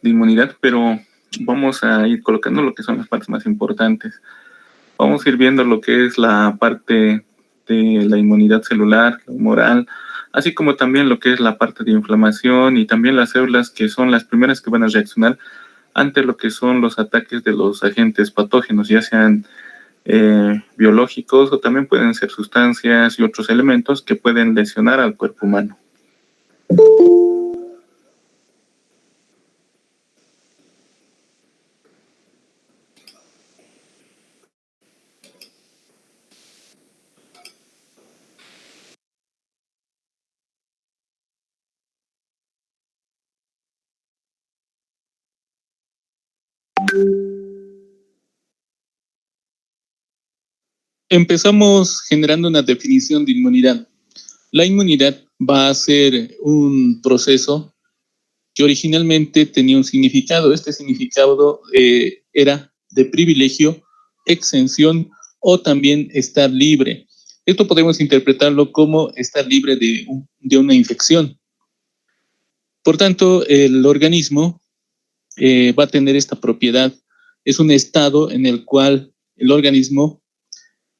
de inmunidad, pero vamos a ir colocando lo que son las partes más importantes. Vamos a ir viendo lo que es la parte de la inmunidad celular, humoral, así como también lo que es la parte de inflamación y también las células que son las primeras que van a reaccionar ante lo que son los ataques de los agentes patógenos, ya sean biológicos o también pueden ser sustancias y otros elementos que pueden lesionar al cuerpo humano. Empezamos generando una definición de inmunidad. La inmunidad va a ser un proceso que originalmente tenía un significado. Este significado era de privilegio, exención o también estar libre. Esto podemos interpretarlo como estar libre de una infección. Por tanto, el organismo va a tener esta propiedad. Es un estado en el cual el organismo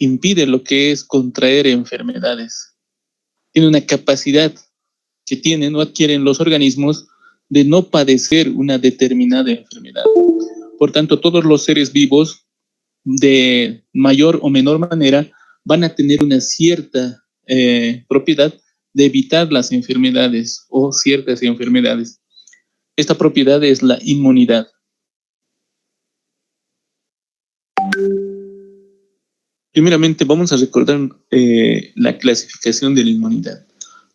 impide lo que es contraer enfermedades. Tiene una capacidad que tienen o adquieren los organismos de no padecer una determinada enfermedad. Por tanto, todos los seres vivos, de mayor o menor manera, van a tener una cierta propiedad de evitar las enfermedades o ciertas enfermedades. Esta propiedad es la inmunidad. Primeramente, vamos a recordar la clasificación de la inmunidad.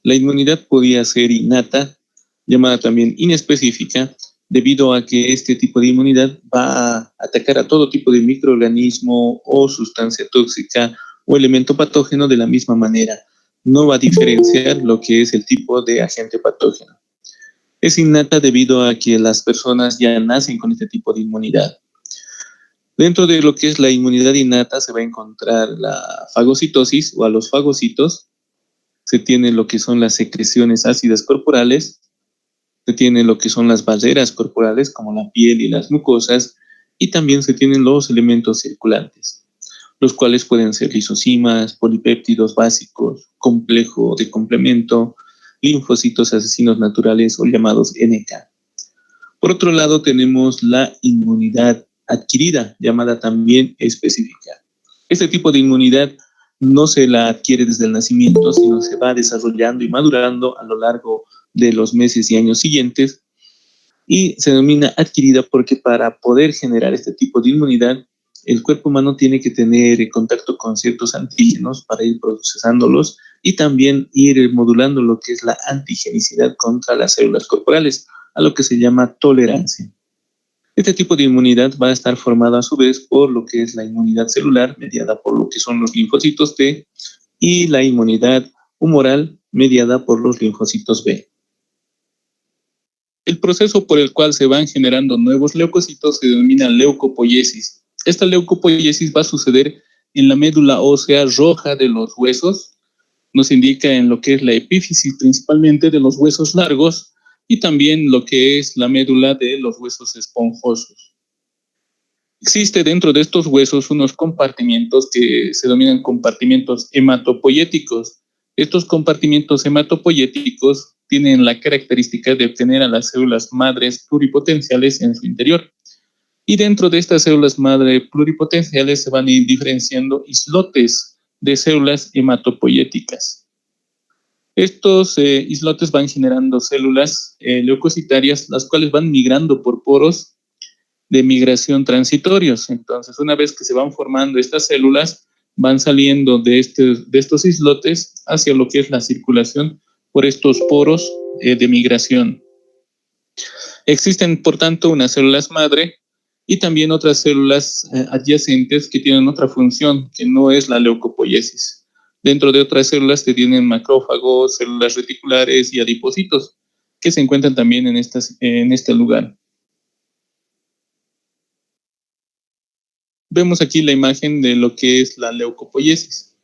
La inmunidad podía ser innata, llamada también inespecífica, debido a que este tipo de inmunidad va a atacar a todo tipo de microorganismo o sustancia tóxica o elemento patógeno de la misma manera. No va a diferenciar lo que es el tipo de agente patógeno. Es innata debido a que las personas ya nacen con este tipo de inmunidad. Dentro de lo que es la inmunidad innata se va a encontrar la fagocitosis o a los fagocitos. Se tiene lo que son las secreciones ácidas corporales, se tiene lo que son las barreras corporales como la piel y las mucosas, y también se tienen los elementos circulantes, los cuales pueden ser lisosimas, polipéptidos básicos, complejo de complemento, linfocitos asesinos naturales o llamados NK. Por otro lado tenemos la inmunidad adquirida, llamada también específica. Este tipo de inmunidad no se la adquiere desde el nacimiento, sino se va desarrollando y madurando a lo largo de los meses y años siguientes, y se denomina adquirida porque para poder generar este tipo de inmunidad, el cuerpo humano tiene que tener contacto con ciertos antígenos para ir procesándolos y también ir modulando lo que es la antigenicidad contra las células corporales, a lo que se llama tolerancia. Este tipo de inmunidad va a estar formado a su vez por lo que es la inmunidad celular, mediada por lo que son los linfocitos T, y la inmunidad humoral, mediada por los linfocitos B. El proceso por el cual se van generando nuevos leucocitos se denomina leucopoiesis. Esta leucopoiesis va a suceder en la médula ósea roja de los huesos. Nos indica en lo que es la epífisis principalmente de los huesos largos y también lo que es la médula de los huesos esponjosos. Existe dentro de estos huesos unos compartimientos que se denominan compartimientos hematopoyéticos. Estos compartimientos hematopoyéticos tienen la característica de obtener a las células madres pluripotenciales en su interior. Y dentro de estas células madre pluripotenciales se van a ir diferenciando islotes de células hematopoyéticas. Estos islotes van generando células leucocitarias, las cuales van migrando por poros de migración transitorios. Entonces, una vez que se van formando estas células, van saliendo de estos islotes hacia lo que es la circulación por estos poros de migración. Existen, por tanto, unas células madre y también otras células adyacentes que tienen otra función, que no es la leucopoiesis. Dentro de otras células se tienen macrófagos, células reticulares y adipocitos, que se encuentran también en este lugar. Vemos aquí la imagen de lo que es la leucopoiesis.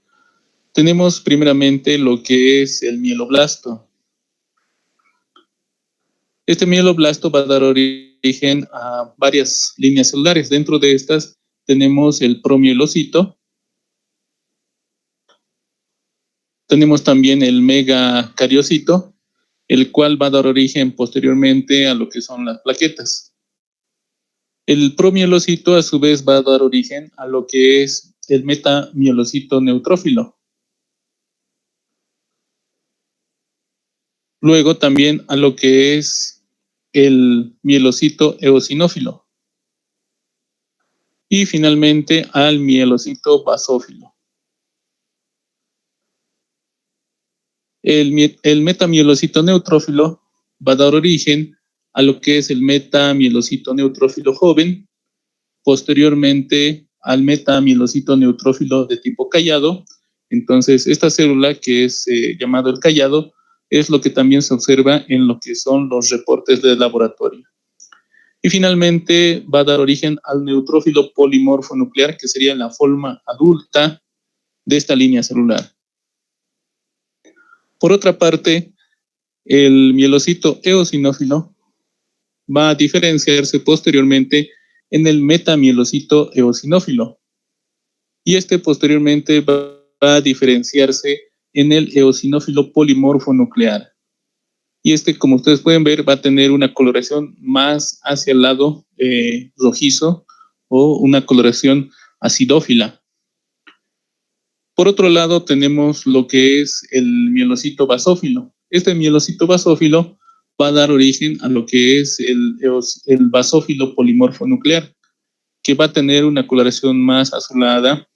Tenemos primeramente lo que es el mieloblasto. Este mieloblasto va a dar origen a varias líneas celulares. Dentro de estas tenemos el promielocito, tenemos también el megacariocito, el cual va a dar origen posteriormente a lo que son las plaquetas. El promielocito a su vez va a dar origen a lo que es el metamielocito neutrófilo. Luego también a lo que es el mielocito eosinófilo. Y finalmente al mielocito basófilo. El metamielocito neutrófilo va a dar origen a lo que es el metamielocito neutrófilo joven, posteriormente al metamielocito neutrófilo de tipo callado. Entonces, esta célula que es llamado el callado es lo que también se observa en lo que son los reportes de laboratorio. Y finalmente va a dar origen al neutrófilo polimorfo nuclear, que sería la forma adulta de esta línea celular. Por otra parte, el mielocito eosinófilo va a diferenciarse posteriormente en el metamielocito eosinófilo. Y este posteriormente va a diferenciarse en el eosinófilo polimorfo nuclear. Y este, como ustedes pueden ver, va a tener una coloración más hacia el lado rojizo o una coloración acidófila. Por otro lado, tenemos lo que es el mielocito basófilo. Este mielocito basófilo va a dar origen a lo que es el basófilo polimorfo nuclear, que va a tener una coloración más azulada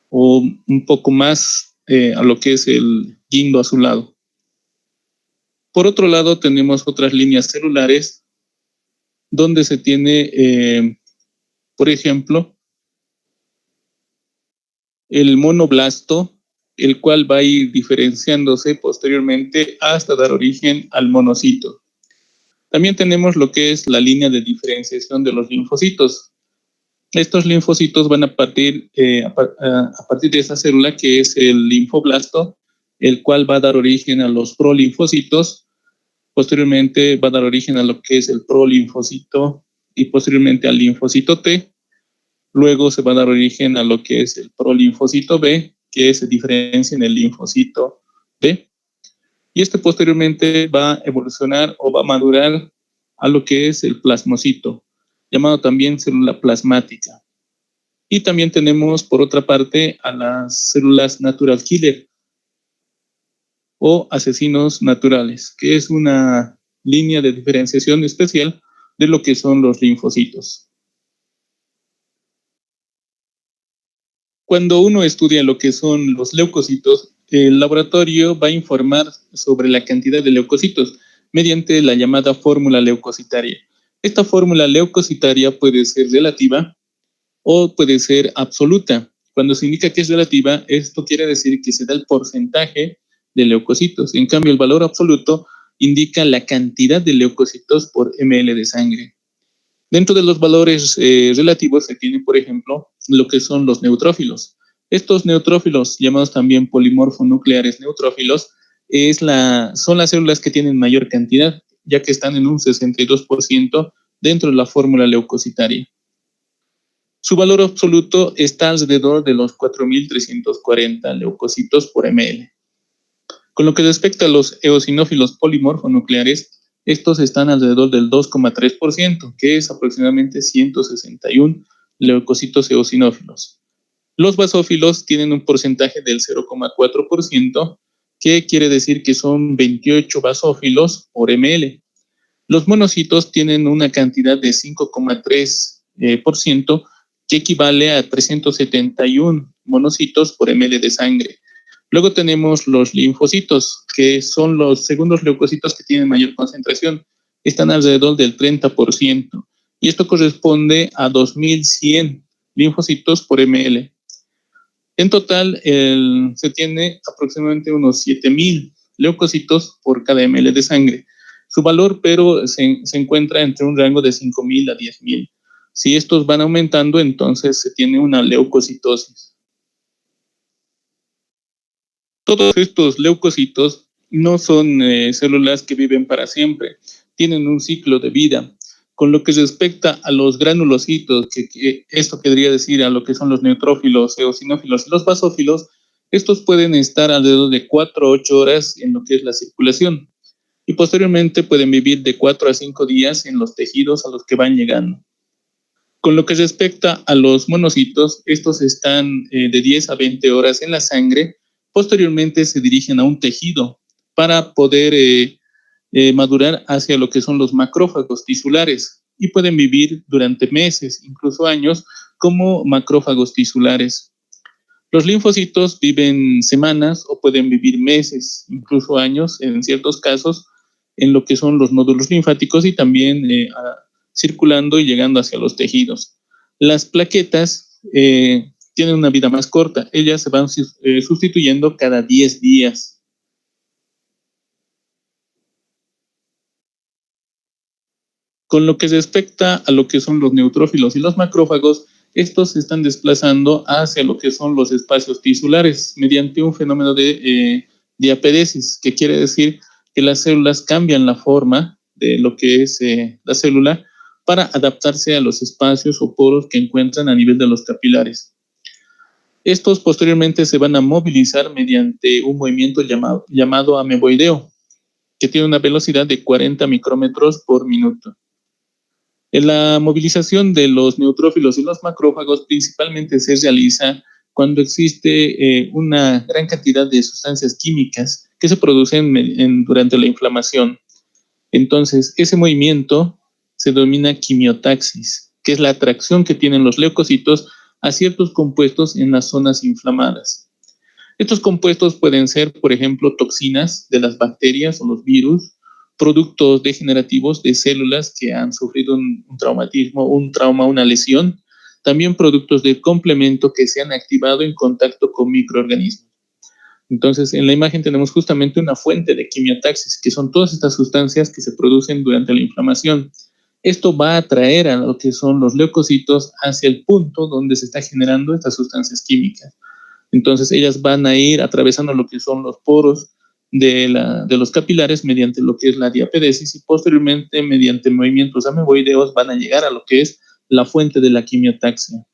o un poco más a lo que es el guindo azulado. Por otro lado, tenemos otras líneas celulares donde se tiene, por ejemplo, el monoblasto, el cual va a ir diferenciándose posteriormente hasta dar origen al monocito. También tenemos lo que es la línea de diferenciación de los linfocitos. Estos linfocitos van a partir a partir de esa célula que es el linfoblasto, el cual va a dar origen a los prolinfocitos. Posteriormente va a dar origen a lo que es el prolinfocito y posteriormente al linfocito T. Luego se va a dar origen a lo que es el prolinfocito B, que se diferencia en el linfocito B. Y este posteriormente va a evolucionar o va a madurar a lo que es el plasmocito, llamado también célula plasmática. Y también tenemos, por otra parte, a las células natural killer o asesinos naturales, que es una línea de diferenciación especial de lo que son los linfocitos. Cuando uno estudia lo que son los leucocitos, el laboratorio va a informar sobre la cantidad de leucocitos mediante la llamada fórmula leucocitaria. Esta fórmula leucocitaria puede ser relativa o puede ser absoluta. Cuando se indica que es relativa, esto quiere decir que se da el porcentaje de leucocitos. En cambio, el valor absoluto indica la cantidad de leucocitos por ml de sangre. Dentro de los valores relativos se tiene, por ejemplo, lo que son los neutrófilos. Estos neutrófilos, llamados también polimorfonucleares neutrófilos, son las células que tienen mayor cantidad, ya que están en un 62% dentro de la fórmula leucocitaria. Su valor absoluto está alrededor de los 4.340 leucocitos por ml. Con lo que respecta a los eosinófilos polimorfonucleares, estos están alrededor del 2,3%, que es aproximadamente 161 leucocitos eosinófilos. Los basófilos tienen un porcentaje del 0,4%, que quiere decir que son 28 basófilos por ml. Los monocitos tienen una cantidad de 5,3%, que equivale a 371 monocitos por ml de sangre. Luego tenemos los linfocitos, que son los segundos leucocitos que tienen mayor concentración. Están alrededor del 30%. Y esto corresponde a 2.100 linfocitos por ml. En total, se tiene aproximadamente unos 7.000 leucocitos por cada ml de sangre. Su valor, pero, se encuentra entre un rango de 5.000 a 10.000. Si estos van aumentando, entonces se tiene una leucocitosis. Todos estos leucocitos no son células que viven para siempre. tienen un ciclo de vida. Con lo que respecta a los granulocitos, que esto querría decir a lo que son los neutrófilos, eosinófilos y los basófilos, estos pueden estar alrededor de 4 a 8 horas en lo que es la circulación y posteriormente pueden vivir de 4 a 5 días en los tejidos a los que van llegando. Con lo que respecta a los monocitos, estos están de 10 a 20 horas en la sangre, posteriormente se dirigen a un tejido para poder madurar hacia lo que son los macrófagos tisulares y pueden vivir durante meses, incluso años, como macrófagos tisulares. Los linfocitos viven semanas o pueden vivir meses, incluso años, en ciertos casos, en lo que son los nódulos linfáticos y también circulando y llegando hacia los tejidos. Las plaquetas tienen una vida más corta, ellas se van sustituyendo cada 10 días. Con lo que respecta a lo que son los neutrófilos y los macrófagos, estos se están desplazando hacia lo que son los espacios tisulares mediante un fenómeno de diapedesis, que quiere decir que las células cambian la forma de lo que es la célula para adaptarse a los espacios o poros que encuentran a nivel de los capilares. Estos posteriormente se van a movilizar mediante un movimiento llamado ameboideo, que tiene una velocidad de 40 micrómetros por minuto. La movilización de los neutrófilos y los macrófagos principalmente se realiza cuando existe una gran cantidad de sustancias químicas que se producen durante la inflamación. Entonces, ese movimiento se denomina quimiotaxis, que es la atracción que tienen los leucocitos a ciertos compuestos en las zonas inflamadas. Estos compuestos pueden ser, por ejemplo, toxinas de las bacterias o los virus, productos degenerativos de células que han sufrido un traumatismo, un trauma, una lesión, también productos de complemento que se han activado en contacto con microorganismos. Entonces, en la imagen tenemos justamente una fuente de quimiotaxis, que son todas estas sustancias que se producen durante la inflamación. Esto va a atraer a lo que son los leucocitos hacia el punto donde se está generando estas sustancias químicas. Entonces, ellas van a ir atravesando lo que son los poros de los capilares mediante lo que es la diapedesis y posteriormente mediante movimientos ameboideos van a llegar a lo que es la fuente de la quimiotaxia.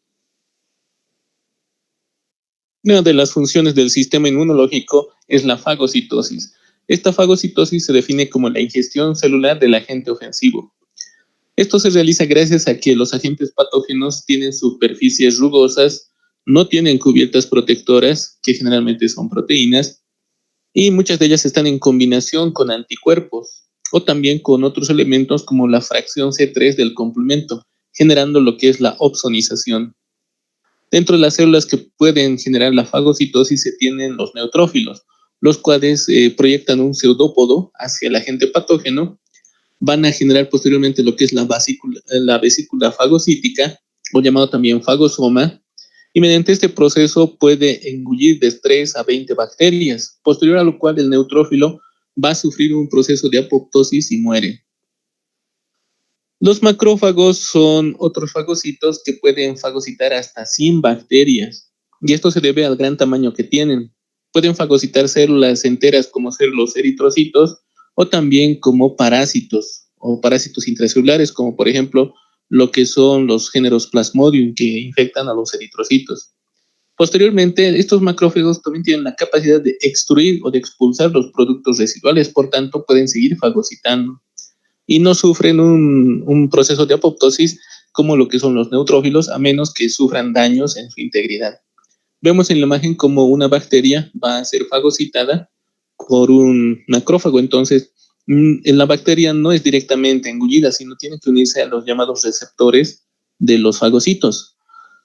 Una de las funciones del sistema inmunológico es la fagocitosis. Esta fagocitosis se define como la ingestión celular del agente ofensivo. Esto se realiza gracias a que los agentes patógenos tienen superficies rugosas, no tienen cubiertas protectoras, que generalmente son proteínas, y muchas de ellas están en combinación con anticuerpos o también con otros elementos como la fracción C3 del complemento, generando lo que es la opsonización. Dentro de las células que pueden generar la fagocitosis se tienen los neutrófilos, los cuales proyectan un pseudópodo hacia el agente patógeno, van a generar posteriormente lo que es la vesícula fagocítica, o llamado también fagosoma, y mediante este proceso puede engullir de 3 a 20 bacterias, posterior a lo cual el neutrófilo va a sufrir un proceso de apoptosis y muere. Los macrófagos son otros fagocitos que pueden fagocitar hasta 100 bacterias, y esto se debe al gran tamaño que tienen. Pueden fagocitar células enteras como ser los eritrocitos, o también como parásitos, o parásitos intracelulares, como por ejemplo lo que son los géneros Plasmodium que infectan a los eritrocitos. Posteriormente, estos macrófagos también tienen la capacidad de extruir o de expulsar los productos residuales, por tanto pueden seguir fagocitando y no sufren un proceso de apoptosis como lo que son los neutrófilos, a menos que sufran daños en su integridad. Vemos en la imagen como una bacteria va a ser fagocitada por un macrófago, entonces la bacteria no es directamente engullida, sino tiene que unirse a los llamados receptores de los fagocitos.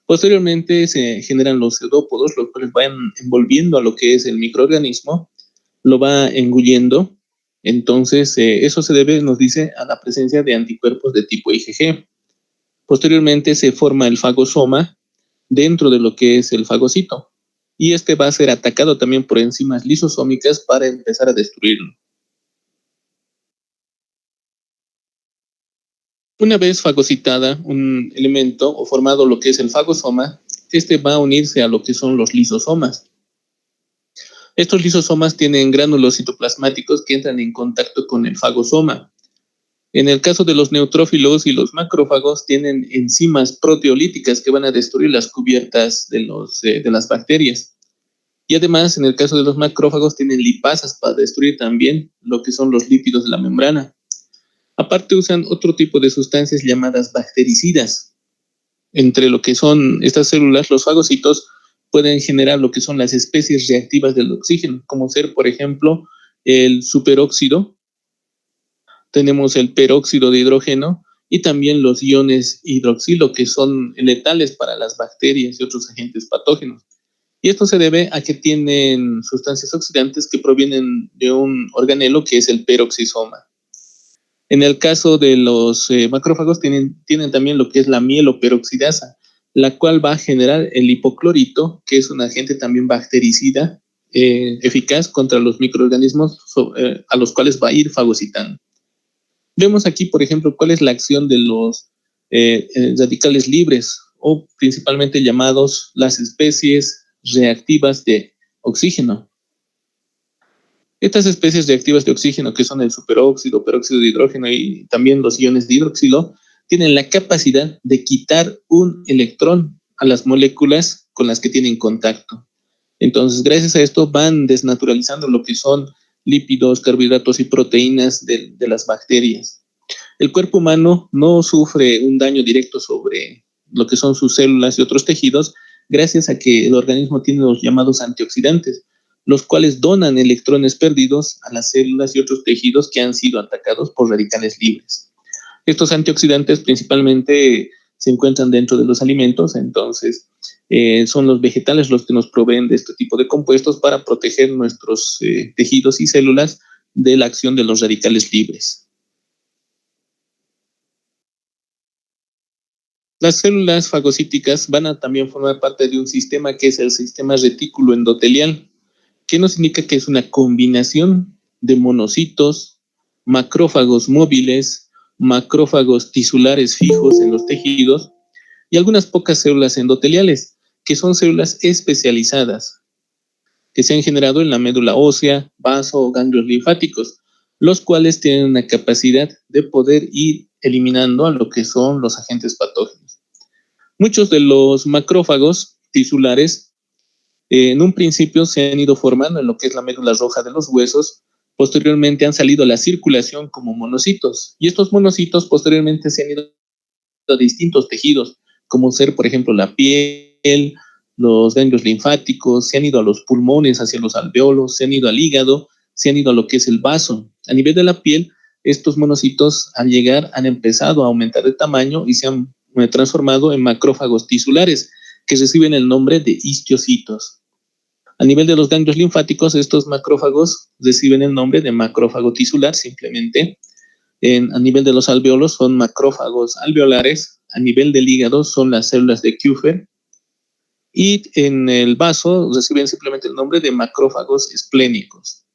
Posteriormente se generan los pseudópodos, los cuales van envolviendo a lo que es el microorganismo, lo va engullendo. Entonces, eso se debe, nos dice, a la presencia de anticuerpos de tipo IgG. Posteriormente se forma el fagosoma dentro de lo que es el fagocito, y este va a ser atacado también por enzimas lisosómicas para empezar a destruirlo. Una vez fagocitada un elemento o formado lo que es el fagosoma, este va a unirse a lo que son los lisosomas. Estos lisosomas tienen gránulos citoplasmáticos que entran en contacto con el fagosoma. En el caso de los neutrófilos y los macrófagos, tienen enzimas proteolíticas que van a destruir las cubiertas de las bacterias. Y además, en el caso de los macrófagos, tienen lipasas para destruir también lo que son los lípidos de la membrana. Aparte, usan otro tipo de sustancias llamadas bactericidas. Entre lo que son estas células, los fagocitos pueden generar lo que son las especies reactivas del oxígeno, como ser, por ejemplo, el superóxido, tenemos el peróxido de hidrógeno y también los iones hidroxilo, que son letales para las bacterias y otros agentes patógenos. Y esto se debe a que tienen sustancias oxidantes que provienen de un organelo que es el peroxisoma. En el caso de los macrófagos tienen también lo que es la mieloperoxidasa, la cual va a generar el hipoclorito, que es un agente también bactericida eficaz contra los microorganismos a los cuales va a ir fagocitando. Vemos aquí, por ejemplo, cuál es la acción de los radicales libres, o principalmente llamados las especies reactivas de oxígeno. Estas especies reactivas de oxígeno, que son el superóxido, peróxido de hidrógeno y también los iones de hidroxilo, tienen la capacidad de quitar un electrón a las moléculas con las que tienen contacto. Entonces, gracias a esto van desnaturalizando lo que son lípidos, carbohidratos y proteínas de las bacterias. El cuerpo humano no sufre un daño directo sobre lo que son sus células y otros tejidos, gracias a que el organismo tiene los llamados antioxidantes, los cuales donan electrones perdidos a las células y otros tejidos que han sido atacados por radicales libres. Estos antioxidantes principalmente se encuentran dentro de los alimentos, entonces son los vegetales los que nos proveen de este tipo de compuestos para proteger nuestros tejidos y células de la acción de los radicales libres. Las células fagocíticas van a también formar parte de un sistema que es el sistema retículo endotelial, que nos indica que es una combinación de monocitos, macrófagos móviles, macrófagos tisulares fijos en los tejidos y algunas pocas células endoteliales, que son células especializadas, que se han generado en la médula ósea, vaso o ganglios linfáticos, los cuales tienen una capacidad de poder ir eliminando a lo que son los agentes patógenos. Muchos de los macrófagos tisulares en un principio se han ido formando en lo que es la médula roja de los huesos, posteriormente han salido a la circulación como monocitos, y estos monocitos posteriormente se han ido a distintos tejidos, como ser, por ejemplo, la piel, los ganglios linfáticos, se han ido a los pulmones, hacia los alveolos, se han ido al hígado, se han ido a lo que es el vaso. A nivel de la piel, estos monocitos al llegar han empezado a aumentar de tamaño y se han transformado en macrófagos tisulares, que reciben el nombre de histiocitos. A nivel de los ganglios linfáticos, estos macrófagos reciben el nombre de macrófago tisular simplemente. A nivel de los alveolos son macrófagos alveolares. A nivel del hígado son las células de Kupffer. Y en el vaso reciben simplemente el nombre de macrófagos esplénicos.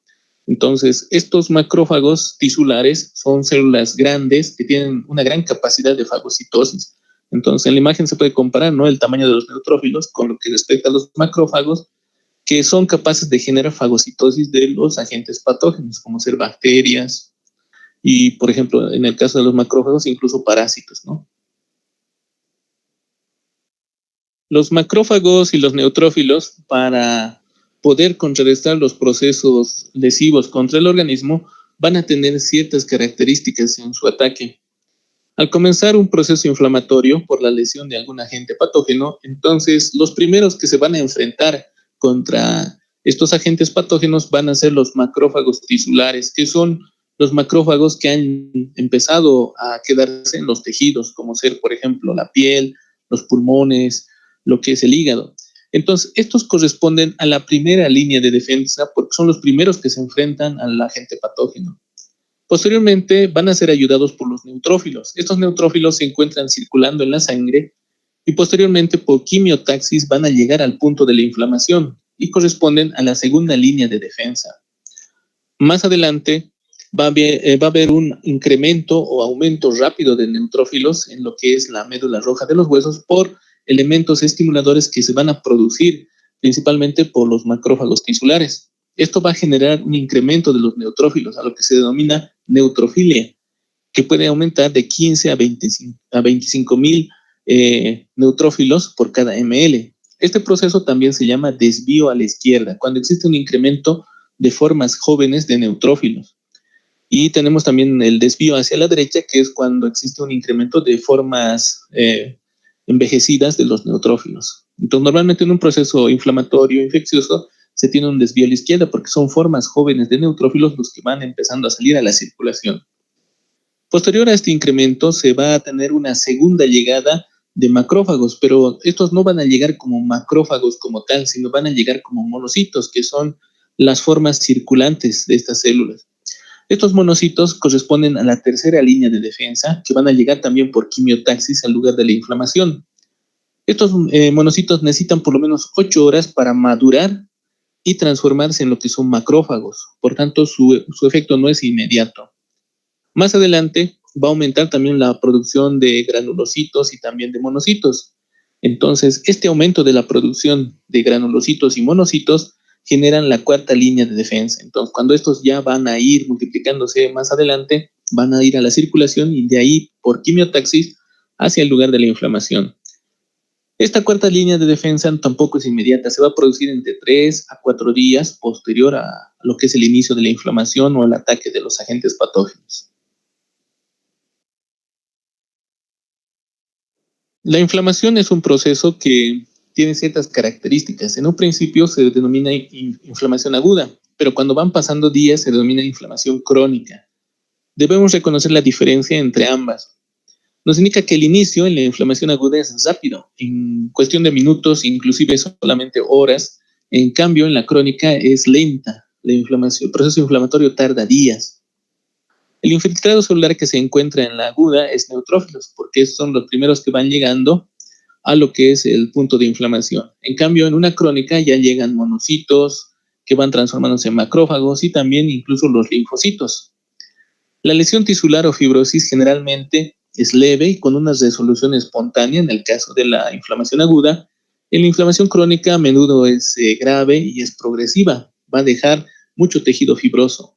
Entonces, estos macrófagos tisulares son células grandes que tienen una gran capacidad de fagocitosis. Entonces, en la imagen se puede comparar, ¿no?, el tamaño de los neutrófilos con lo que respecta a los macrófagos, que son capaces de generar fagocitosis de los agentes patógenos, como ser bacterias y, por ejemplo, en el caso de los macrófagos, incluso parásitos, ¿no? Los macrófagos y los neutrófilos, para poder contrarrestar los procesos lesivos contra el organismo, van a tener ciertas características en su ataque. Al comenzar un proceso inflamatorio por la lesión de algún agente patógeno, entonces los primeros que se van a enfrentar contra estos agentes patógenos van a ser los macrófagos tisulares, que son los macrófagos que han empezado a quedarse en los tejidos, como ser, por ejemplo, la piel, los pulmones, lo que es el hígado. Entonces, estos corresponden a la primera línea de defensa porque son los primeros que se enfrentan al agente patógeno. Posteriormente van a ser ayudados por los neutrófilos. Estos neutrófilos se encuentran circulando en la sangre y posteriormente por quimiotaxis van a llegar al punto de la inflamación y corresponden a la segunda línea de defensa. Más adelante va a haber un incremento o aumento rápido de neutrófilos en lo que es la médula roja de los huesos por elementos estimuladores que se van a producir principalmente por los macrófagos tisulares. Esto va a generar un incremento de los neutrófilos, a lo que se denomina neutrofilia. que puede aumentar de 15 a 25,000 neutrófilos por cada ml. Este proceso también se llama desvío a la izquierda, cuando existe un incremento de formas jóvenes de neutrófilos. Y tenemos también el desvío hacia la derecha, que es cuando existe un incremento de formas envejecidas de los neutrófilos. Entonces, normalmente en un proceso inflamatorio infeccioso se tiene un desvío a la izquierda porque son formas jóvenes de neutrófilos los que van empezando a salir a la circulación. Posterior a este incremento se va a tener una segunda llegada de macrófagos, pero estos no van a llegar como macrófagos como tal, sino van a llegar como monocitos, que son las formas circulantes de estas células. Estos monocitos corresponden a la tercera línea de defensa, que van a llegar también por quimiotaxis al lugar de la inflamación. Estos monocitos necesitan por lo menos 8 horas para madurar y transformarse en lo que son macrófagos. Por tanto, su efecto no es inmediato. Más adelante va a aumentar también la producción de granulocitos y también de monocitos. Entonces, este aumento de la producción de granulocitos y monocitos generan la cuarta línea de defensa. Entonces, cuando estos ya van a ir multiplicándose más adelante, van a ir a la circulación y de ahí por quimiotaxis hacia el lugar de la inflamación. Esta cuarta línea de defensa tampoco es inmediata, se va a producir entre 3 a 4 días posterior a lo que es el inicio de la inflamación o el ataque de los agentes patógenos. La inflamación es un proceso que tiene ciertas características. En un principio se denomina inflamación aguda, pero cuando van pasando días se denomina inflamación crónica. Debemos reconocer la diferencia entre ambas. Nos indica que el inicio en la inflamación aguda es rápido, en cuestión de minutos, inclusive solamente horas. En cambio, en la crónica es lenta. El proceso inflamatorio tarda días. El infiltrado celular que se encuentra en la aguda es neutrófilos, porque son los primeros que van llegando a lo que es el punto de inflamación. En cambio, en una crónica ya llegan monocitos que van transformándose en macrófagos y también incluso los linfocitos. La lesión tisular o fibrosis generalmente es leve y con una resolución espontánea en el caso de la inflamación aguda. En la inflamación crónica a menudo es grave y es progresiva. Va a dejar mucho tejido fibroso.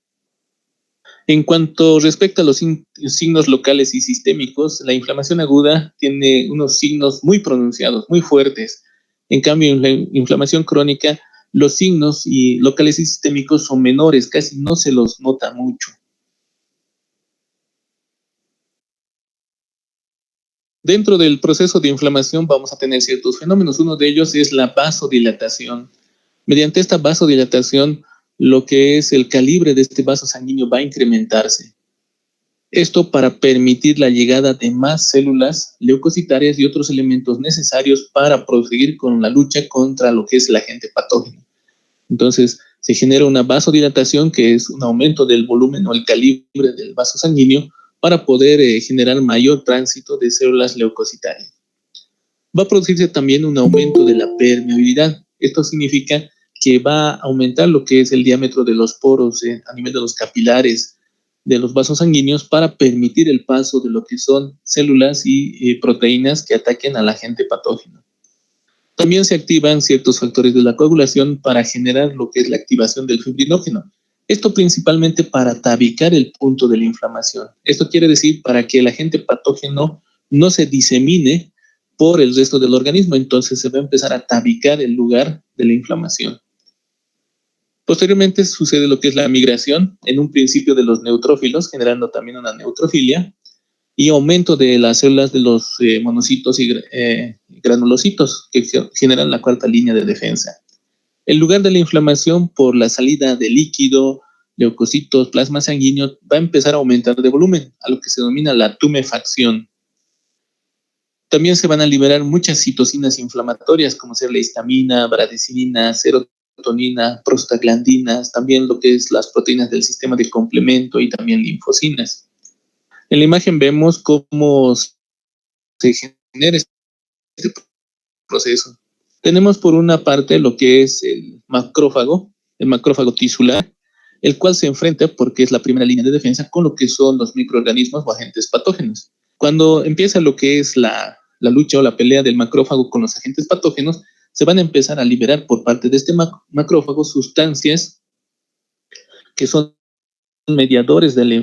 En cuanto respecta a los signos locales y sistémicos, la inflamación aguda tiene unos signos muy pronunciados, muy fuertes. En cambio, en la inflamación crónica, los signos locales y sistémicos son menores, casi no se los nota mucho. Dentro del proceso de inflamación vamos a tener ciertos fenómenos. Uno de ellos es la vasodilatación. Mediante esta vasodilatación, lo que es el calibre de este vaso sanguíneo va a incrementarse. Esto para permitir la llegada de más células leucocitarias y otros elementos necesarios para proseguir con la lucha contra lo que es el agente patógeno. Entonces, se genera una vasodilatación, que es un aumento del volumen o el calibre del vaso sanguíneo para poder generar mayor tránsito de células leucocitarias. Va a producirse también un aumento de la permeabilidad. Esto significa que va a aumentar lo que es el diámetro de los poros a nivel de los capilares de los vasos sanguíneos para permitir el paso de lo que son células y proteínas que ataquen al agente patógeno. También se activan ciertos factores de la coagulación para generar lo que es la activación del fibrinógeno. Esto principalmente para tabicar el punto de la inflamación. Esto quiere decir para que el agente patógeno no se disemine por el resto del organismo, entonces se va a empezar a tabicar el lugar de la inflamación. Posteriormente sucede lo que es la migración, en un principio de los neutrófilos, generando también una neutrofilia, y aumento de las células de los monocitos y granulocitos, que generan la cuarta línea de defensa. El lugar de la inflamación, por la salida de líquido, leucocitos, plasma sanguíneo, va a empezar a aumentar de volumen, a lo que se denomina la tumefacción. También se van a liberar muchas citocinas inflamatorias, como ser la histamina, bradicina, serotonina, prostaglandinas, también lo que es las proteínas del sistema de complemento y también linfocinas. En la imagen vemos cómo se genera este proceso. Tenemos por una parte lo que es el macrófago tisular, el cual se enfrenta, porque es la primera línea de defensa, con lo que son los microorganismos o agentes patógenos. Cuando empieza lo que es la lucha o la pelea del macrófago con los agentes patógenos, se van a empezar a liberar por parte de este macrófago sustancias que son mediadores de la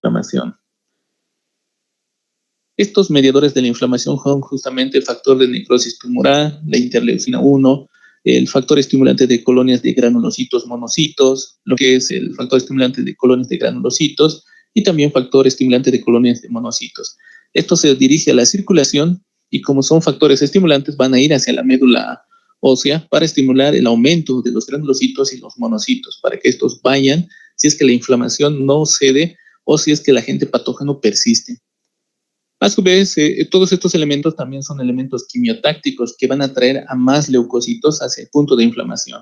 inflamación. Estos mediadores de la inflamación son justamente el factor de necrosis tumoral, la interleucina 1, el factor estimulante de colonias de granulocitos monocitos, lo que es el factor estimulante de colonias de granulocitos y también factor estimulante de colonias de monocitos. Esto se dirige a la circulación y como son factores estimulantes van a ir hacia la médula ósea para estimular el aumento de los granulocitos y los monocitos, para que estos vayan si es que la inflamación no cede o si es que el agente patógeno persiste. A su vez, todos estos elementos también son elementos quimiotácticos que van a atraer a más leucocitos hacia el punto de inflamación.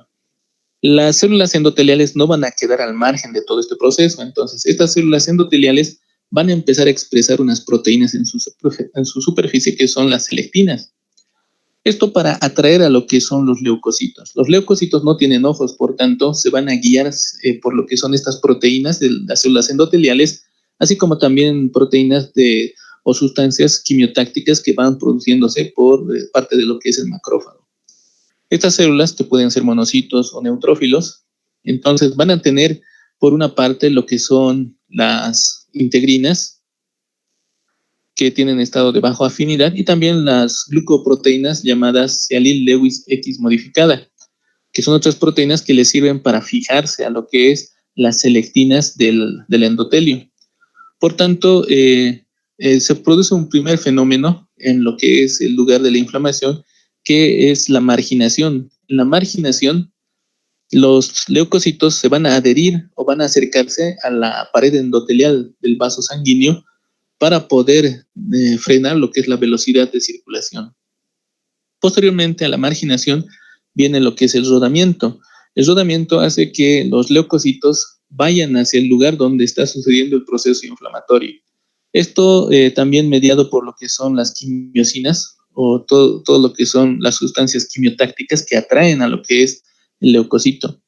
Las células endoteliales no van a quedar al margen de todo este proceso, entonces estas células endoteliales van a empezar a expresar unas proteínas en su superficie que son las selectinas. Esto para atraer a lo que son los leucocitos. Los leucocitos no tienen ojos, por tanto, se van a guiar por lo que son estas proteínas de las células endoteliales, así como también proteínas o sustancias quimiotácticas que van produciéndose por parte de lo que es el macrófago. Estas células, que pueden ser monocitos o neutrófilos, entonces van a tener, por una parte, lo que son las integrinas, que tienen estado de baja afinidad, y también las glucoproteínas llamadas Sialyl-Lewis X modificada, que son otras proteínas que le sirven para fijarse a lo que es las selectinas del endotelio. Por tanto, se produce un primer fenómeno en lo que es el lugar de la inflamación, que es la marginación. En la marginación, los leucocitos se van a adherir o van a acercarse a la pared endotelial del vaso sanguíneo para poder frenar lo que es la velocidad de circulación. Posteriormente a la marginación viene lo que es el rodamiento. El rodamiento hace que los leucocitos vayan hacia el lugar donde está sucediendo el proceso inflamatorio. Esto también mediado por lo que son las quimiosinas o todo lo que son las sustancias quimiotácticas que atraen a lo que es el leucocito.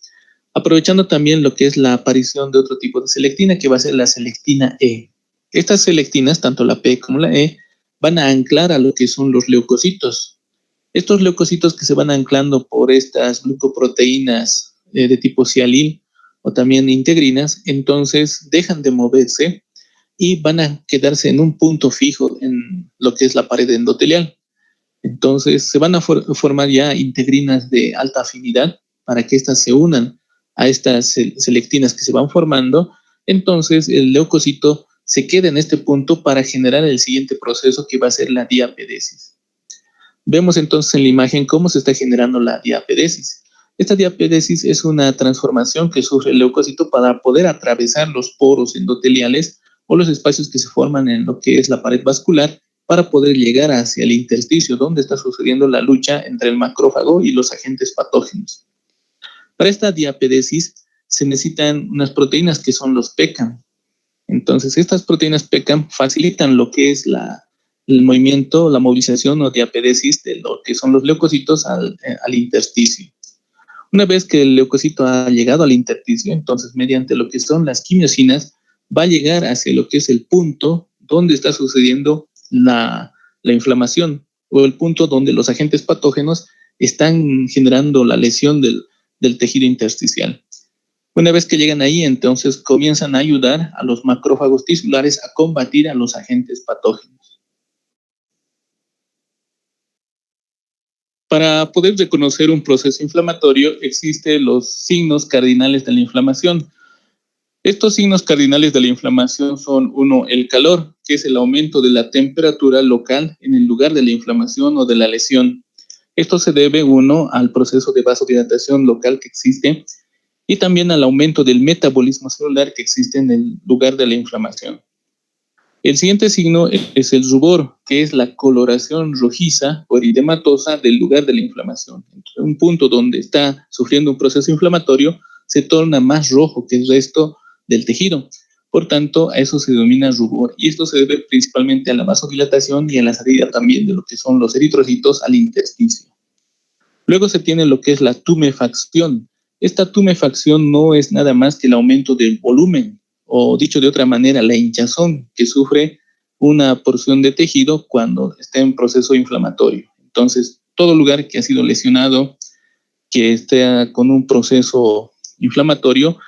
Aprovechando también lo que es la aparición de otro tipo de selectina, que va a ser la selectina E. Estas selectinas, tanto la P como la E, van a anclar a lo que son los leucocitos. Estos leucocitos que se van anclando por estas glucoproteínas de tipo sialil o también integrinas, entonces dejan de moverse y van a quedarse en un punto fijo en lo que es la pared endotelial. Entonces se van a formar ya integrinas de alta afinidad para que éstas se unan a estas selectinas que se van formando. Entonces el leucocito se queda en este punto para generar el siguiente proceso, que va a ser la diapedesis. Vemos entonces en la imagen cómo se está generando la diapedesis. Esta diapedesis es una transformación que sufre el leucocito para poder atravesar los poros endoteliales o los espacios que se forman en lo que es la pared vascular para poder llegar hacia el intersticio donde está sucediendo la lucha entre el macrófago y los agentes patógenos. Para esta diapedesis se necesitan unas proteínas que son los PECAM. Entonces, estas proteínas PECAM facilitan lo que es el movimiento, la movilización o diapedesis de lo que son los leucocitos al intersticio. Una vez que el leucocito ha llegado al intersticio, entonces, mediante lo que son las quimiosinas, va a llegar hacia lo que es el punto donde está sucediendo la inflamación o el punto donde los agentes patógenos están generando la lesión del tejido intersticial. Una vez que llegan ahí, entonces comienzan a ayudar a los macrófagos tisulares a combatir a los agentes patógenos. Para poder reconocer un proceso inflamatorio, existen los signos cardinales de la inflamación. Estos signos cardinales de la inflamación son, uno, el calor, que es el aumento de la temperatura local en el lugar de la inflamación o de la lesión. Esto se debe, uno, al proceso de vasodilatación local que existe, y también al aumento del metabolismo celular que existe en el lugar de la inflamación. El siguiente signo es el rubor, que es la coloración rojiza o eridematosa del lugar de la inflamación. En un punto donde está sufriendo un proceso inflamatorio, se torna más rojo que el resto del tejido. Por tanto, a eso se denomina rubor. Y esto se debe principalmente a la vasodilatación y a la salida también de lo que son los eritrocitos al intersticio. Luego se tiene lo que es la tumefacción. Esta tumefacción no es nada más que el aumento del volumen, o dicho de otra manera, la hinchazón que sufre una porción de tejido cuando está en proceso inflamatorio. Entonces, todo lugar que ha sido lesionado, que esté con un proceso inflamatorio,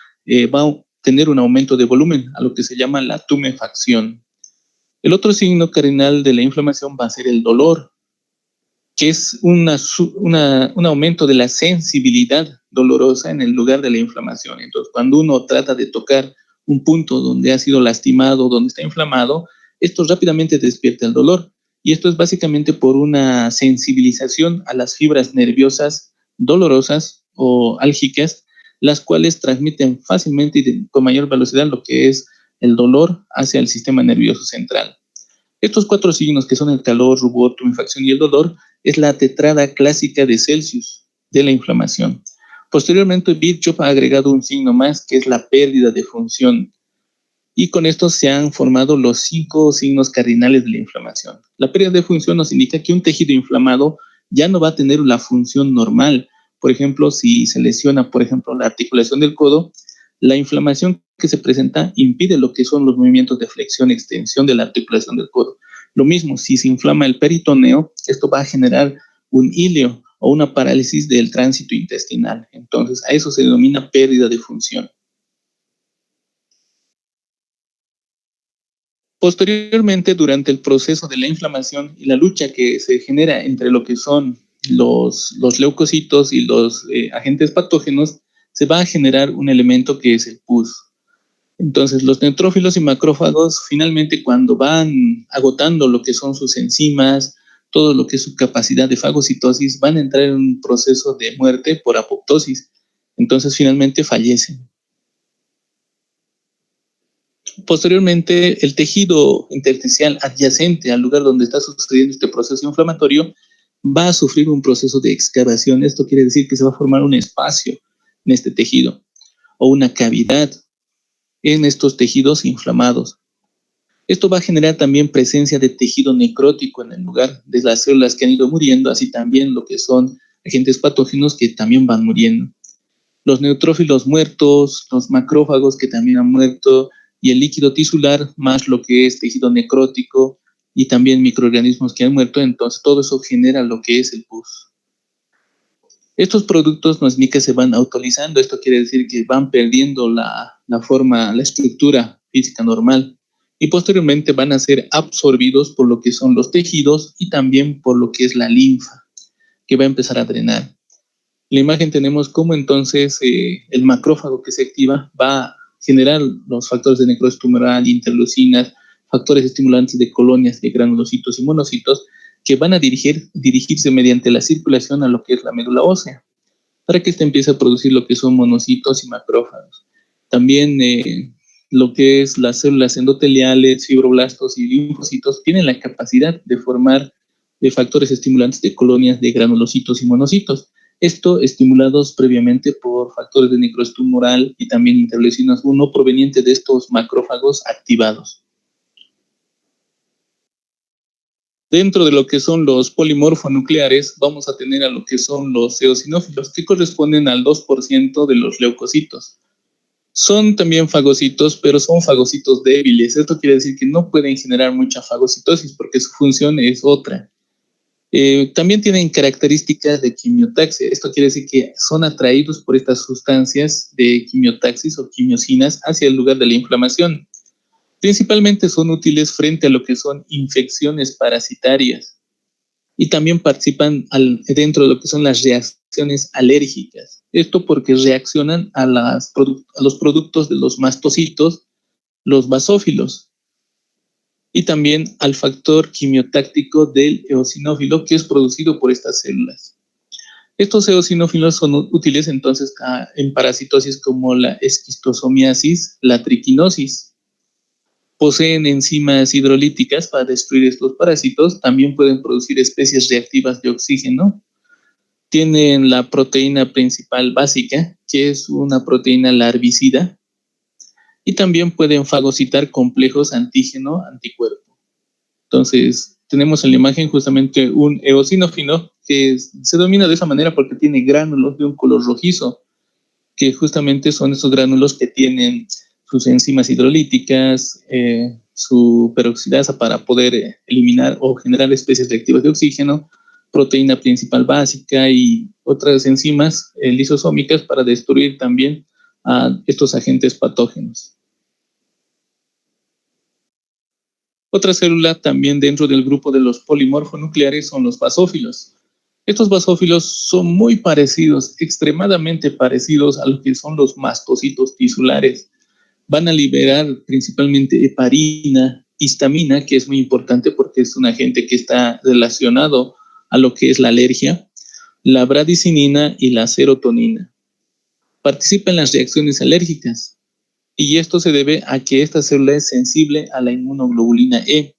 va a tener un aumento de volumen, a lo que se llama la tumefacción. El otro signo cardinal de la inflamación va a ser el dolor, que es un aumento de la sensibilidad dolorosa en el lugar de la inflamación. Entonces, cuando uno trata de tocar un punto donde ha sido lastimado, donde está inflamado, esto rápidamente despierta el dolor. Y esto es básicamente por una sensibilización a las fibras nerviosas dolorosas o álgicas, las cuales transmiten fácilmente y con mayor velocidad lo que es el dolor hacia el sistema nervioso central. Estos 4 signos, que son el calor, rubor, tumefacción y el dolor, es la tetrada clásica de Celsius de la inflamación. Posteriormente, Virchow ha agregado un signo más, que es la pérdida de función. Y con esto se han formado los 5 signos cardinales de la inflamación. La pérdida de función nos indica que un tejido inflamado ya no va a tener la función normal. Por ejemplo, si se lesiona, por ejemplo, la articulación del codo, la inflamación que se presenta impide lo que son los movimientos de flexión y extensión de la articulación del codo. Lo mismo, si se inflama el peritoneo, esto va a generar un ileo o una parálisis del tránsito intestinal. Entonces, a eso se denomina pérdida de función. Posteriormente, durante el proceso de la inflamación y la lucha que se genera entre lo que son los leucocitos y los agentes patógenos, se va a generar un elemento que es el pus. Entonces, los neutrófilos y macrófagos, finalmente, cuando van agotando lo que son sus enzimas, todo lo que es su capacidad de fagocitosis, van a entrar en un proceso de muerte por apoptosis. Entonces, finalmente fallecen. Posteriormente, el tejido intersticial adyacente al lugar donde está sucediendo este proceso inflamatorio va a sufrir un proceso de excavación. Esto quiere decir que se va a formar un espacio en este tejido o una cavidad en estos tejidos inflamados. Esto va a generar también presencia de tejido necrótico en el lugar de las células que han ido muriendo, así también lo que son agentes patógenos que también van muriendo. Los neutrófilos muertos, los macrófagos que también han muerto, y el líquido tisular, más lo que es tejido necrótico y también microorganismos que han muerto, entonces todo eso genera lo que es el pus. Estos productos no es ni que se van automizando, esto quiere decir que van perdiendo la forma, la estructura física normal, y posteriormente van a ser absorbidos por lo que son los tejidos y también por lo que es la linfa, que va a empezar a drenar. En la imagen tenemos cómo entonces el macrófago que se activa va a generar los factores de necrosis tumoral, interleucinas, factores estimulantes de colonias de granulocitos y monocitos, que van a dirigirse mediante la circulación a lo que es la médula ósea, para que éste empiece a producir lo que son monocitos y macrófagos. También lo que es las células endoteliales, fibroblastos y linfocitos tienen la capacidad de formar factores estimulantes de colonias de granulocitos y monocitos. Esto estimulados previamente por factores de necrosis tumoral y también interleucinas 1 provenientes de estos macrófagos activados. Dentro de lo que son los polimorfonucleares, vamos a tener a lo que son los eosinófilos, que corresponden al 2% de los leucocitos. Son también fagocitos, pero son fagocitos débiles. Esto quiere decir que no pueden generar mucha fagocitosis porque su función es otra. También tienen características de quimiotaxia. Esto quiere decir que son atraídos por estas sustancias de quimiotaxis o quimiosinas hacia el lugar de la inflamación. Principalmente son útiles frente a lo que son infecciones parasitarias y también participan dentro de lo que son las reacciones alérgicas. Esto porque reaccionan a los productos de los mastocitos, los basófilos, y también al factor quimiotáctico del eosinófilo que es producido por estas células. Estos eosinófilos son útiles entonces en parasitosis como la esquistosomiasis, la triquinosis. Poseen enzimas hidrolíticas para destruir estos parásitos, también pueden producir especies reactivas de oxígeno. Tienen la proteína principal básica, que es una proteína larvicida, y también pueden fagocitar complejos antígeno-anticuerpo. Entonces, tenemos en la imagen justamente un eosinófilo que se denomina de esa manera porque tiene gránulos de un color rojizo, que justamente son esos gránulos que tienen sus enzimas hidrolíticas, su peroxidasa para poder eliminar o generar especies reactivas de oxígeno, proteína principal básica y otras enzimas lisosómicas para destruir también a estos agentes patógenos. Otra célula también dentro del grupo de los polimorfonucleares son los basófilos. Estos basófilos son muy parecidos, extremadamente parecidos a lo que son los mastocitos tisulares. Van a liberar principalmente heparina, histamina, que es muy importante porque es un agente que está relacionado a lo que es la alergia, la bradicinina y la serotonina. Participa en las reacciones alérgicas y esto se debe a que esta célula es sensible a la inmunoglobulina E.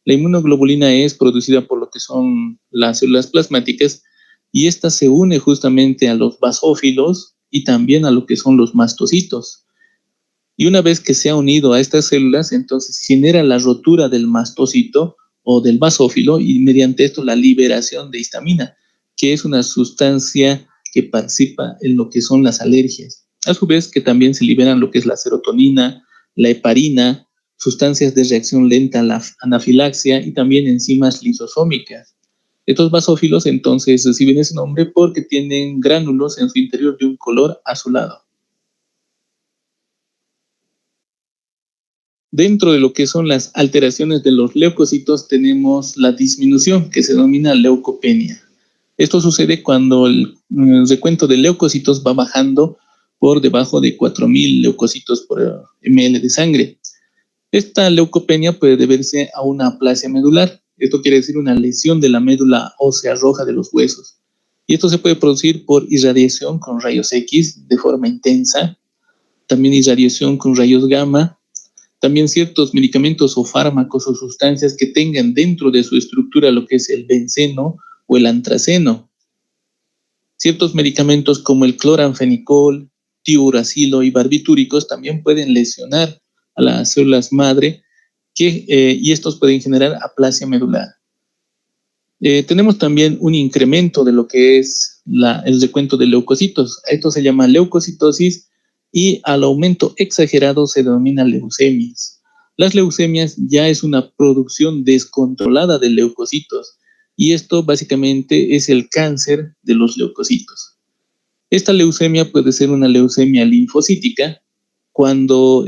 La inmunoglobulina E es producida por lo que son las células plasmáticas y esta se une justamente a los basófilos y también a lo que son los mastocitos. Y una vez que se ha unido a estas células, entonces genera la rotura del mastocito o del basófilo y mediante esto la liberación de histamina, que es una sustancia que participa en lo que son las alergias. A su vez que también se liberan lo que es la serotonina, la heparina, sustancias de reacción lenta a la anafilaxia y también enzimas lisosómicas. Estos basófilos entonces reciben ese nombre porque tienen gránulos en su interior de un color azulado. Dentro de lo que son las alteraciones de los leucocitos tenemos la disminución que se denomina leucopenia. Esto sucede cuando el recuento de leucocitos va bajando por debajo de 4.000 leucocitos por ml de sangre. Esta leucopenia puede deberse a una aplasia medular. Esto quiere decir una lesión de la médula ósea roja de los huesos. Y esto se puede producir por irradiación con rayos X de forma intensa, también irradiación con rayos gamma, también ciertos medicamentos o fármacos o sustancias que tengan dentro de su estructura lo que es el benceno o el antraceno. Ciertos medicamentos como el cloranfenicol, tiuracilo y barbitúricos también pueden lesionar a las células madre y estos pueden generar aplasia medular. Tenemos también un incremento de lo que es el recuento de leucocitos. Esto se llama leucocitosis y al aumento exagerado se denomina leucemias. Las leucemias ya es una producción descontrolada de leucocitos y esto básicamente es el cáncer de los leucocitos. Esta leucemia puede ser una leucemia linfocítica cuando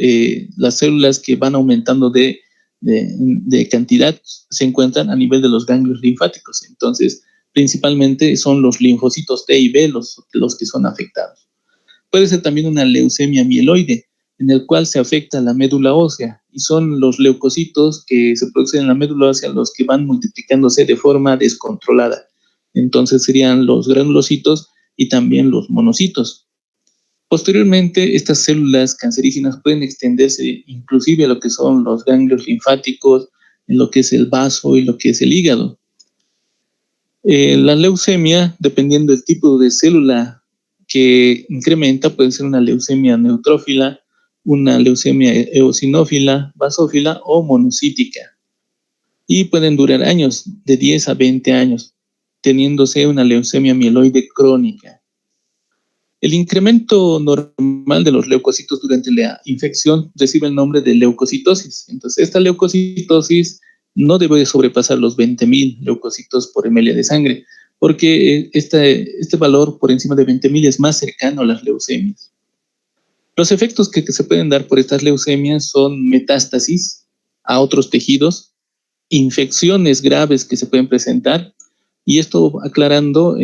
las células que van aumentando de cantidad se encuentran a nivel de los ganglios linfáticos. Entonces, principalmente son los linfocitos T y B los que son afectados. Puede ser también una leucemia mieloide, en el cual se afecta la médula ósea y son los leucocitos que se producen en la médula ósea los que van multiplicándose de forma descontrolada. Entonces serían los granulocitos y también los monocitos. Posteriormente, estas células cancerígenas pueden extenderse inclusive a lo que son los ganglios linfáticos, en lo que es el vaso y lo que es el hígado. La leucemia, dependiendo del tipo de célula que incrementa, puede ser una leucemia neutrófila, una leucemia eosinófila, basófila o monocítica. Y pueden durar años, de 10 a 20 años, teniéndose una leucemia mieloide crónica. El incremento normal de los leucocitos durante la infección recibe el nombre de leucocitosis. Entonces, esta leucocitosis no debe sobrepasar los 20.000 leucocitos por ml de sangre, porque este valor por encima de 20.000 es más cercano a las leucemias. Los efectos que se pueden dar por estas leucemias son metástasis a otros tejidos, infecciones graves que se pueden presentar, y esto aclarando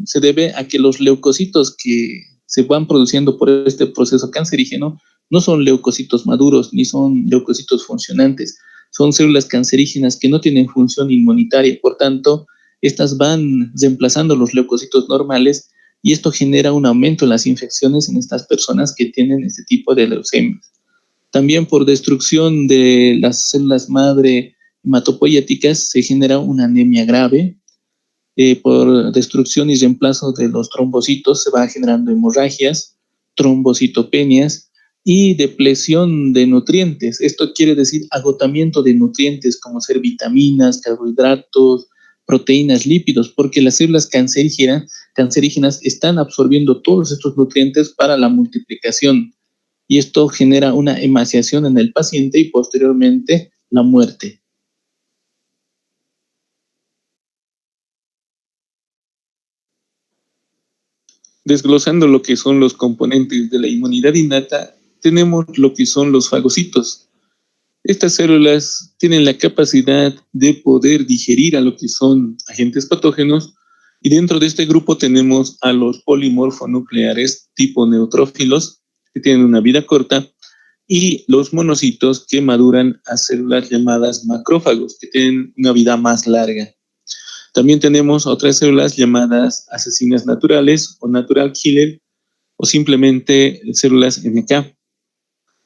se debe a que los leucocitos que se van produciendo por este proceso cancerígeno no son leucocitos maduros ni son leucocitos funcionantes, son células cancerígenas que no tienen función inmunitaria, por tanto, estas van reemplazando los leucocitos normales y esto genera un aumento en las infecciones en estas personas que tienen este tipo de leucemias. También por destrucción de las células madre hematopoieticas se genera una anemia grave. Por destrucción y reemplazo de los trombocitos se van generando hemorragias, trombocitopenias y depleción de nutrientes. Esto quiere decir agotamiento de nutrientes como ser vitaminas, carbohidratos, proteínas, lípidos, porque las células cancerígenas están absorbiendo todos estos nutrientes para la multiplicación y esto genera una emaciación en el paciente y posteriormente la muerte. Desglosando lo que son los componentes de la inmunidad innata, tenemos lo que son los fagocitos. Estas células tienen la capacidad de poder digerir a lo que son agentes patógenos, y dentro de este grupo tenemos a los polimorfonucleares tipo neutrófilos, que tienen una vida corta, y los monocitos que maduran a células llamadas macrófagos, que tienen una vida más larga. También tenemos otras células llamadas asesinas naturales o natural killer, o simplemente células NK.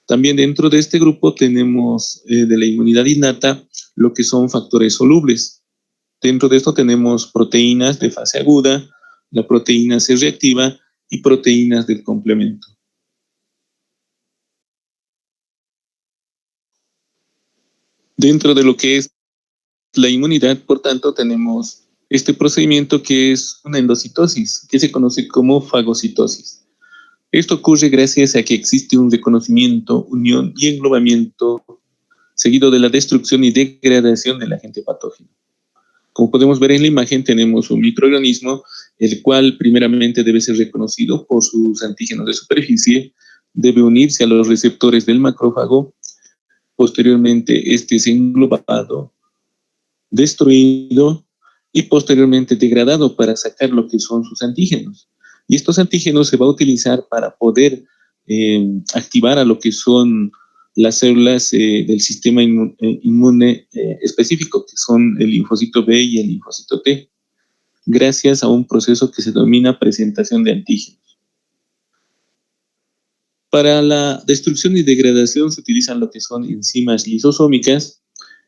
También dentro de este grupo tenemos de la inmunidad innata lo que son factores solubles. Dentro de esto tenemos proteínas de fase aguda, la proteína C reactiva y proteínas del complemento. Dentro de lo que es la inmunidad, por tanto, tenemos este procedimiento que es una endocitosis, que se conoce como fagocitosis. Esto ocurre gracias a que existe un reconocimiento, unión y englobamiento seguido de la destrucción y degradación del agente patógeno. Como podemos ver en la imagen, tenemos un microorganismo, el cual primeramente debe ser reconocido por sus antígenos de superficie, debe unirse a los receptores del macrófago, posteriormente este es englobado, destruido y posteriormente degradado para sacar lo que son sus antígenos. Y estos antígenos se va a utilizar para poder activar a lo que son las células del sistema inmune específico, que son el linfocito B y el linfocito T, gracias a un proceso que se denomina presentación de antígenos. Para la destrucción y degradación se utilizan lo que son enzimas lisosómicas,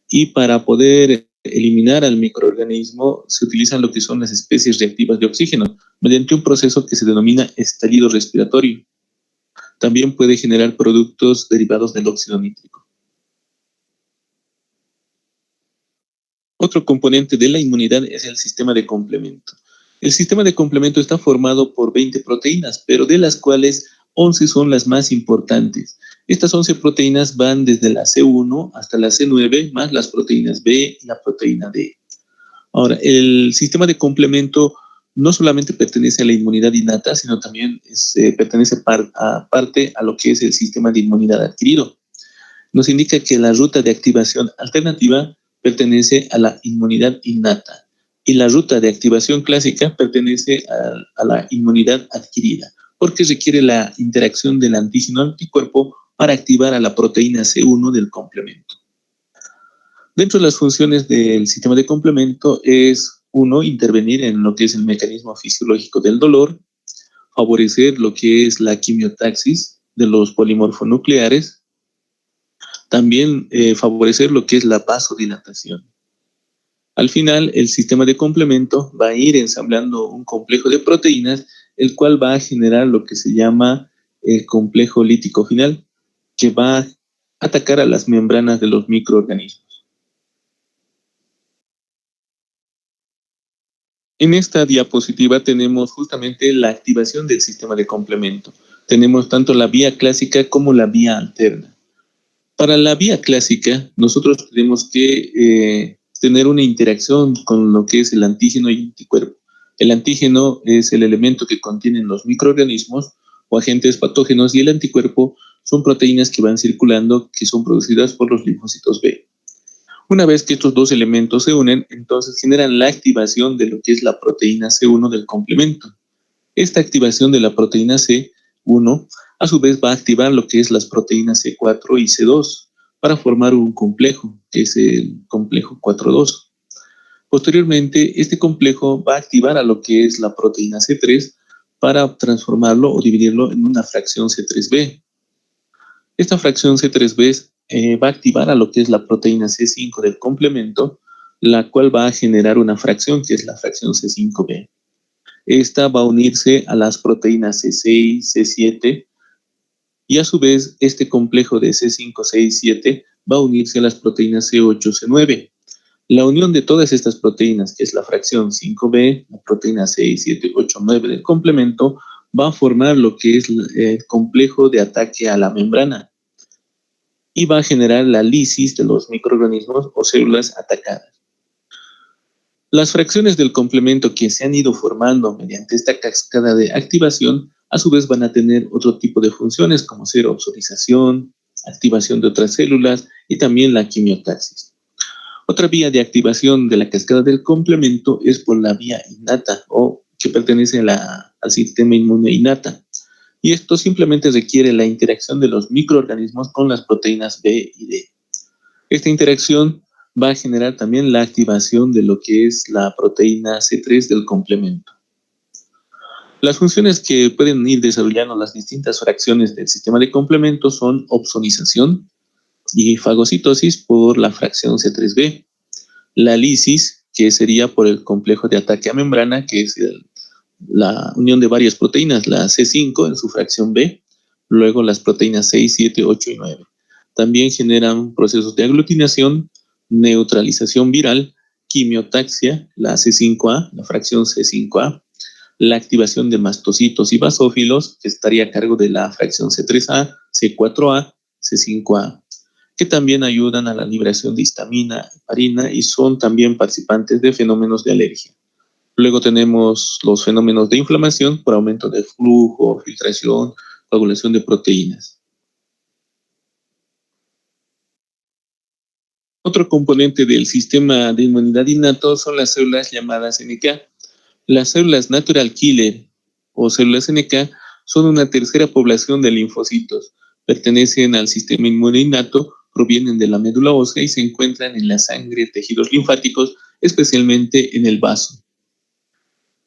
y para poder eliminar al microorganismo se utilizan lo que son las especies reactivas de oxígeno, mediante un proceso que se denomina estallido respiratorio. También puede generar productos derivados del óxido nítrico. Otro componente de la inmunidad es el sistema de complemento. El sistema de complemento está formado por 20 proteínas, pero de las cuales 11 son las más importantes. Estas 11 proteínas van desde la C1 hasta la C9, más las proteínas B y la proteína D. Ahora, el sistema de complemento no solamente pertenece a la inmunidad innata, sino también pertenece parte a lo que es el sistema de inmunidad adquirido. Nos indica que la ruta de activación alternativa pertenece a la inmunidad innata y la ruta de activación clásica pertenece a la inmunidad adquirida, porque requiere la interacción del antígeno-anticuerpo para activar a la proteína C1 del complemento. Dentro de las funciones del sistema de complemento es, uno, intervenir en lo que es el mecanismo fisiológico del dolor, favorecer lo que es la quimiotaxis de los polimorfonucleares, también favorecer lo que es la vasodilatación. Al final, el sistema de complemento va a ir ensamblando un complejo de proteínas, el cual va a generar lo que se llama el complejo lítico final, que va a atacar a las membranas de los microorganismos. En esta diapositiva tenemos justamente la activación del sistema de complemento. Tenemos tanto la vía clásica como la vía alterna. Para la vía clásica, nosotros tenemos que tener una interacción con lo que es el antígeno y anticuerpo. El antígeno es el elemento que contienen los microorganismos o agentes patógenos, y el anticuerpo son proteínas que van circulando, que son producidas por los linfocitos B. Una vez que estos dos elementos se unen, entonces generan la activación de lo que es la proteína C1 del complemento. Esta activación de la proteína C1 a su vez va a activar lo que es las proteínas C4 y C2 para formar un complejo, que es el complejo 4,2. Posteriormente, este complejo va a activar a lo que es la proteína C3 para transformarlo o dividirlo en una fracción C3b. Esta fracción C3b va a activar a lo que es la proteína C5 del complemento, la cual va a generar una fracción que es la fracción C5b. Esta va a unirse a las proteínas C6, C7, y a su vez este complejo de C5, 6, 7 va a unirse a las proteínas C8, C9. La unión de todas estas proteínas, que es la fracción 5b, la proteína 6, 7, 8, 9 del complemento, va a formar lo que es el complejo de ataque a la membrana y va a generar la lisis de los microorganismos o células atacadas. Las fracciones del complemento que se han ido formando mediante esta cascada de activación, a su vez van a tener otro tipo de funciones, como ser oxorización, activación de otras células y también la quimiotaxis. Otra vía de activación de la cascada del complemento es por la vía innata o que pertenece al sistema inmune innata. Y esto simplemente requiere la interacción de los microorganismos con las proteínas B y D. Esta interacción va a generar también la activación de lo que es la proteína C3 del complemento. Las funciones que pueden ir desarrollando las distintas fracciones del sistema de complemento son opsonización y fagocitosis por la fracción C3b, la lisis, que sería por el complejo de ataque a membrana, que es la unión de varias proteínas, la C5 en su fracción B, luego las proteínas 6, 7, 8 y 9. También generan procesos de aglutinación, neutralización viral, quimiotaxia, la C5A, la fracción C5A, la activación de mastocitos y basófilos, que estaría a cargo de la fracción C3A, C4A, C5A, que también ayudan a la liberación de histamina, heparina y son también participantes de fenómenos de alergia. Luego tenemos los fenómenos de inflamación por aumento de flujo, filtración, coagulación de proteínas. Otro componente del sistema de inmunidad innato son las células llamadas NK. Las células natural killer o células NK son una tercera población de linfocitos. Pertenecen al sistema inmune innato, provienen de la médula ósea y se encuentran en la sangre, tejidos linfáticos, especialmente en el vaso.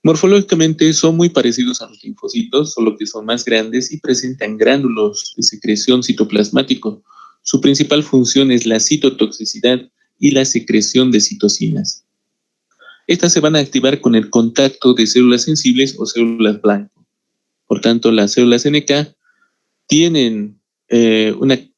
Morfológicamente son muy parecidos a los linfocitos, solo que son más grandes y presentan gránulos de secreción citoplasmático. Su principal función es la citotoxicidad y la secreción de citocinas. Estas se van a activar con el contacto de células sensibles o células blanco. Por tanto, las células NK tienen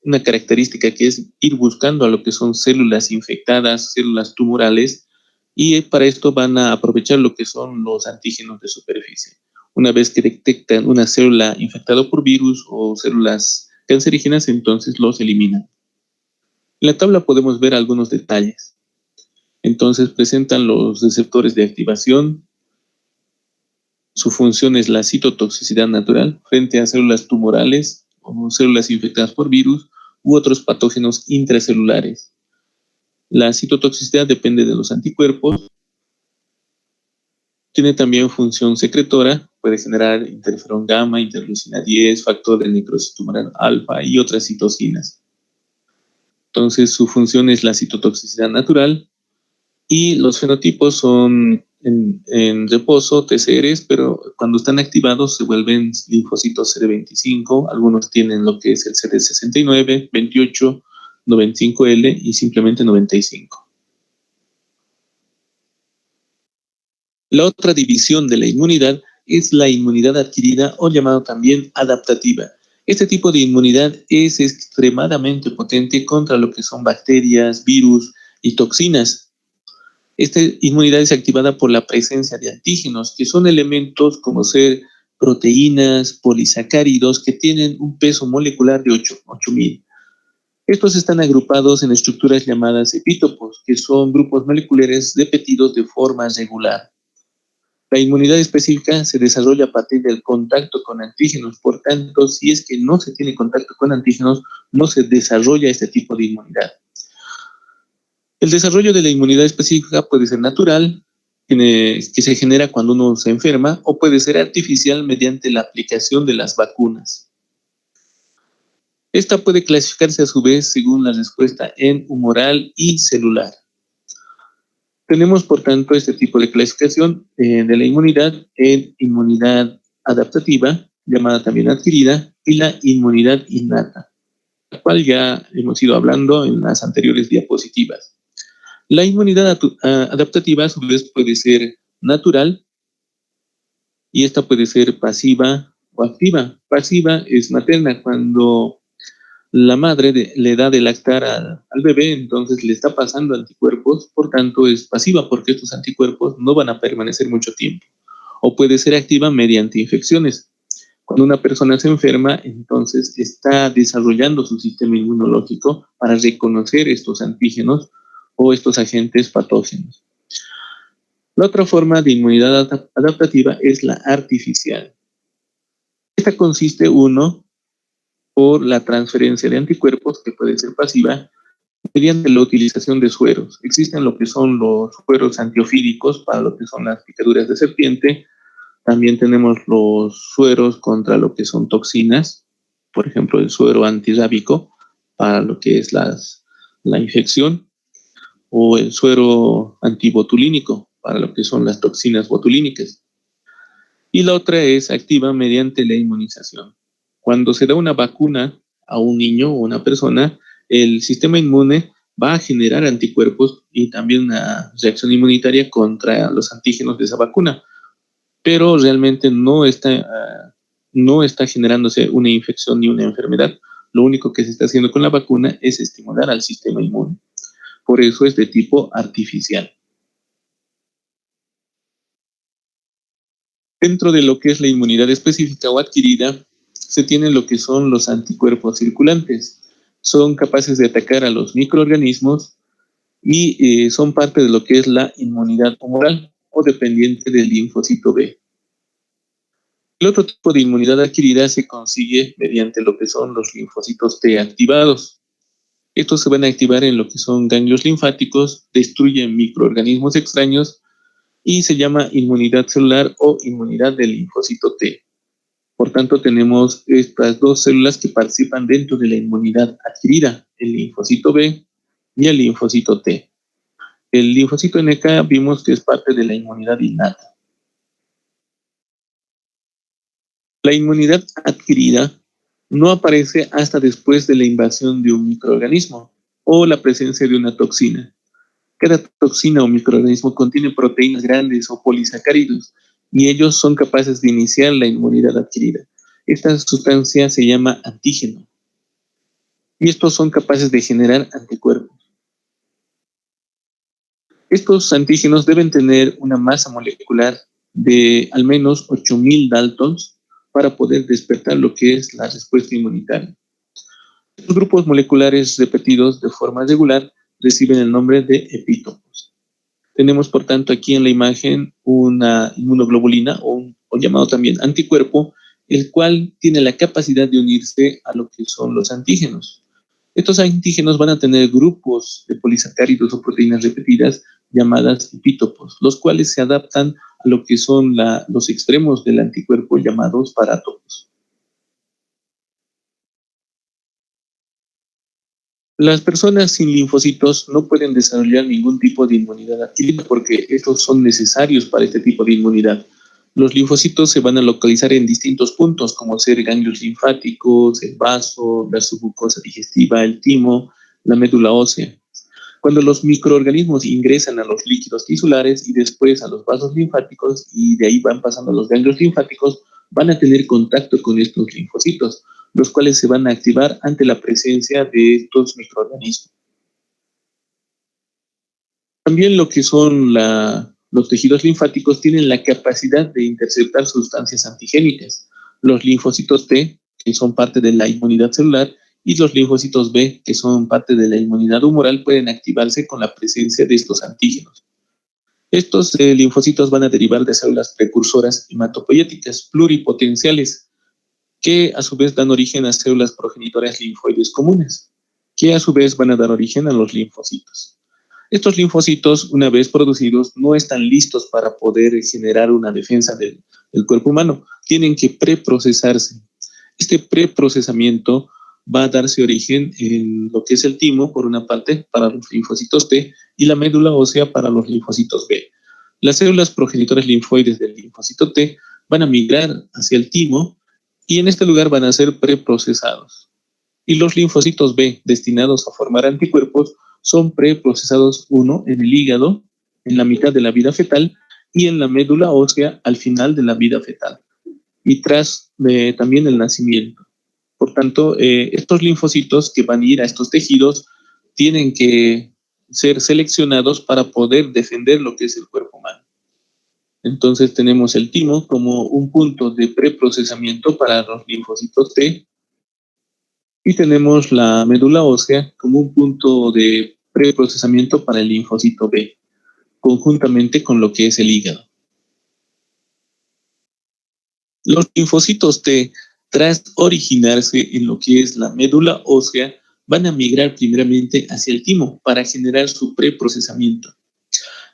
una característica que es ir buscando a lo que son células infectadas, células tumorales, y para esto van a aprovechar lo que son los antígenos de superficie. Una vez que detectan una célula infectada por virus o células cancerígenas, entonces los eliminan. En la tabla podemos ver algunos detalles. Entonces presentan los receptores de activación. Su función es la citotoxicidad natural frente a células tumorales o células infectadas por virus u otros patógenos intracelulares. La citotoxicidad depende de los anticuerpos. Tiene también función secretora, puede generar interferón gamma, interleucina 10, factor de necrosis tumoral alfa y otras citocinas. Entonces su función es la citotoxicidad natural y los fenotipos son en reposo TCRs, pero cuando están activados se vuelven linfocitos CD25, algunos tienen lo que es el CD69, 28, 95L y simplemente 95. La otra división de la inmunidad es la inmunidad adquirida o llamado también adaptativa. Este tipo de inmunidad es extremadamente potente contra lo que son bacterias, virus y toxinas. Esta inmunidad es activada por la presencia de antígenos, que son elementos como ser proteínas, polisacáridos, que tienen un peso molecular de 8000. Estos están agrupados en estructuras llamadas epítopos, que son grupos moleculares repetidos de forma regular. La inmunidad específica se desarrolla a partir del contacto con antígenos, por tanto, si es que no se tiene contacto con antígenos, no se desarrolla este tipo de inmunidad. El desarrollo de la inmunidad específica puede ser natural, que se genera cuando uno se enferma, o puede ser artificial mediante la aplicación de las vacunas. Esta puede clasificarse a su vez según la respuesta en humoral y celular. Tenemos, por tanto, este tipo de clasificación de la inmunidad en inmunidad adaptativa, llamada también adquirida, y la inmunidad innata, la cual ya hemos ido hablando en las anteriores diapositivas. La inmunidad adaptativa, a su vez, puede ser natural y esta puede ser pasiva o activa. Pasiva es materna, cuando la madre le da de lactar al bebé, entonces le está pasando anticuerpos, por tanto es pasiva porque estos anticuerpos no van a permanecer mucho tiempo. O puede ser activa mediante infecciones. Cuando una persona se enferma, entonces está desarrollando su sistema inmunológico para reconocer estos antígenos o estos agentes patógenos. La otra forma de inmunidad adaptativa es la artificial. Esta consiste, uno, por la transferencia de anticuerpos, que puede ser pasiva, mediante la utilización de sueros. Existen lo que son los sueros antiofídicos para lo que son las picaduras de serpiente. También tenemos los sueros contra lo que son toxinas, por ejemplo, el suero antirrábico para lo que es la infección, o el suero antibotulínico para lo que son las toxinas botulínicas. Y la otra es activa mediante la inmunización. Cuando se da una vacuna a un niño o una persona, el sistema inmune va a generar anticuerpos y también una reacción inmunitaria contra los antígenos de esa vacuna, pero realmente no está generándose una infección ni una enfermedad. Lo único que se está haciendo con la vacuna es estimular al sistema inmune. Por eso es de tipo artificial. Dentro de lo que es la inmunidad específica o adquirida, se tienen lo que son los anticuerpos circulantes. Son capaces de atacar a los microorganismos y son parte de lo que es la inmunidad humoral o dependiente del linfocito B. El otro tipo de inmunidad adquirida se consigue mediante lo que son los linfocitos T activados. Estos se van a activar en lo que son ganglios linfáticos, destruyen microorganismos extraños y se llama inmunidad celular o inmunidad del linfocito T. Por tanto, tenemos estas dos células que participan dentro de la inmunidad adquirida, el linfocito B y el linfocito T. El linfocito NK vimos que es parte de la inmunidad innata. La inmunidad adquirida no aparece hasta después de la invasión de un microorganismo o la presencia de una toxina. Cada toxina o microorganismo contiene proteínas grandes o polisacáridos y ellos son capaces de iniciar la inmunidad adquirida. Esta sustancia se llama antígeno y estos son capaces de generar anticuerpos. Estos antígenos deben tener una masa molecular de al menos 8000 daltons para poder despertar lo que es la respuesta inmunitaria. Estos grupos moleculares repetidos de forma regular reciben el nombre de epítopos. Tenemos, por tanto, aquí en la imagen una inmunoglobulina o llamado también anticuerpo, el cual tiene la capacidad de unirse a lo que son los antígenos. Estos antígenos van a tener grupos de polisacáridos o proteínas repetidas llamadas epítopos, los cuales se adaptan a lo que son los extremos del anticuerpo llamados parátopos. Las personas sin linfocitos no pueden desarrollar ningún tipo de inmunidad adquirida porque estos son necesarios para este tipo de inmunidad. Los linfocitos se van a localizar en distintos puntos, como ser ganglios linfáticos, el vaso, la submucosa digestiva, el timo, la médula ósea. Cuando los microorganismos ingresan a los líquidos tisulares y después a los vasos linfáticos y de ahí van pasando a los ganglios linfáticos, van a tener contacto con estos linfocitos, los cuales se van a activar ante la presencia de estos microorganismos. También lo que son los tejidos linfáticos tienen la capacidad de interceptar sustancias antigénicas. Los linfocitos T, que son parte de la inmunidad celular, y los linfocitos B, que son parte de la inmunidad humoral, pueden activarse con la presencia de estos antígenos. Estos linfocitos van a derivar de células precursoras hematopoyéticas pluripotenciales, que a su vez dan origen a células progenitoras linfoides comunes, que a su vez van a dar origen a los linfocitos. Estos linfocitos, una vez producidos, no están listos para poder generar una defensa del cuerpo humano. Tienen que preprocesarse. Este preprocesamiento va a darse origen en lo que es el timo, por una parte, para los linfocitos T, y la médula ósea para los linfocitos B. Las células progenitoras linfoides del linfocito T van a migrar hacia el timo y en este lugar van a ser preprocesados. Y los linfocitos B, destinados a formar anticuerpos, son preprocesados uno en el hígado, en la mitad de la vida fetal, y en la médula ósea al final de la vida fetal, y tras también el nacimiento. Por tanto, estos linfocitos que van a ir a estos tejidos tienen que ser seleccionados para poder defender lo que es el cuerpo humano. Entonces tenemos el timo como un punto de preprocesamiento para los linfocitos T y tenemos la médula ósea como un punto de preprocesamiento para el linfocito B, conjuntamente con lo que es el hígado. Los linfocitos T Tras originarse en lo que es la médula ósea, van a migrar primeramente hacia el timo para generar su preprocesamiento.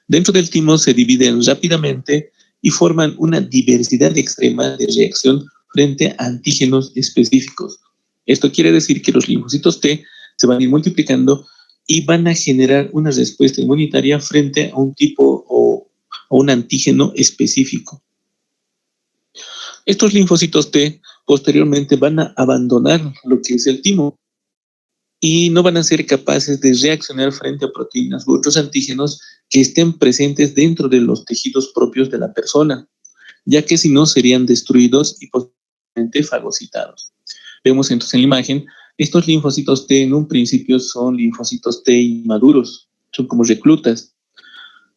Dentro del timo se dividen rápidamente y forman una diversidad extrema de reacción frente a antígenos específicos. Esto quiere decir que los linfocitos T se van a ir multiplicando y van a generar una respuesta inmunitaria frente a un tipo o a un antígeno específico. Estos linfocitos T posteriormente van a abandonar lo que es el timo y no van a ser capaces de reaccionar frente a proteínas u otros antígenos que estén presentes dentro de los tejidos propios de la persona, ya que si no serían destruidos y posteriormente fagocitados. Vemos entonces en la imagen, estos linfocitos T en un principio son linfocitos T inmaduros, son como reclutas.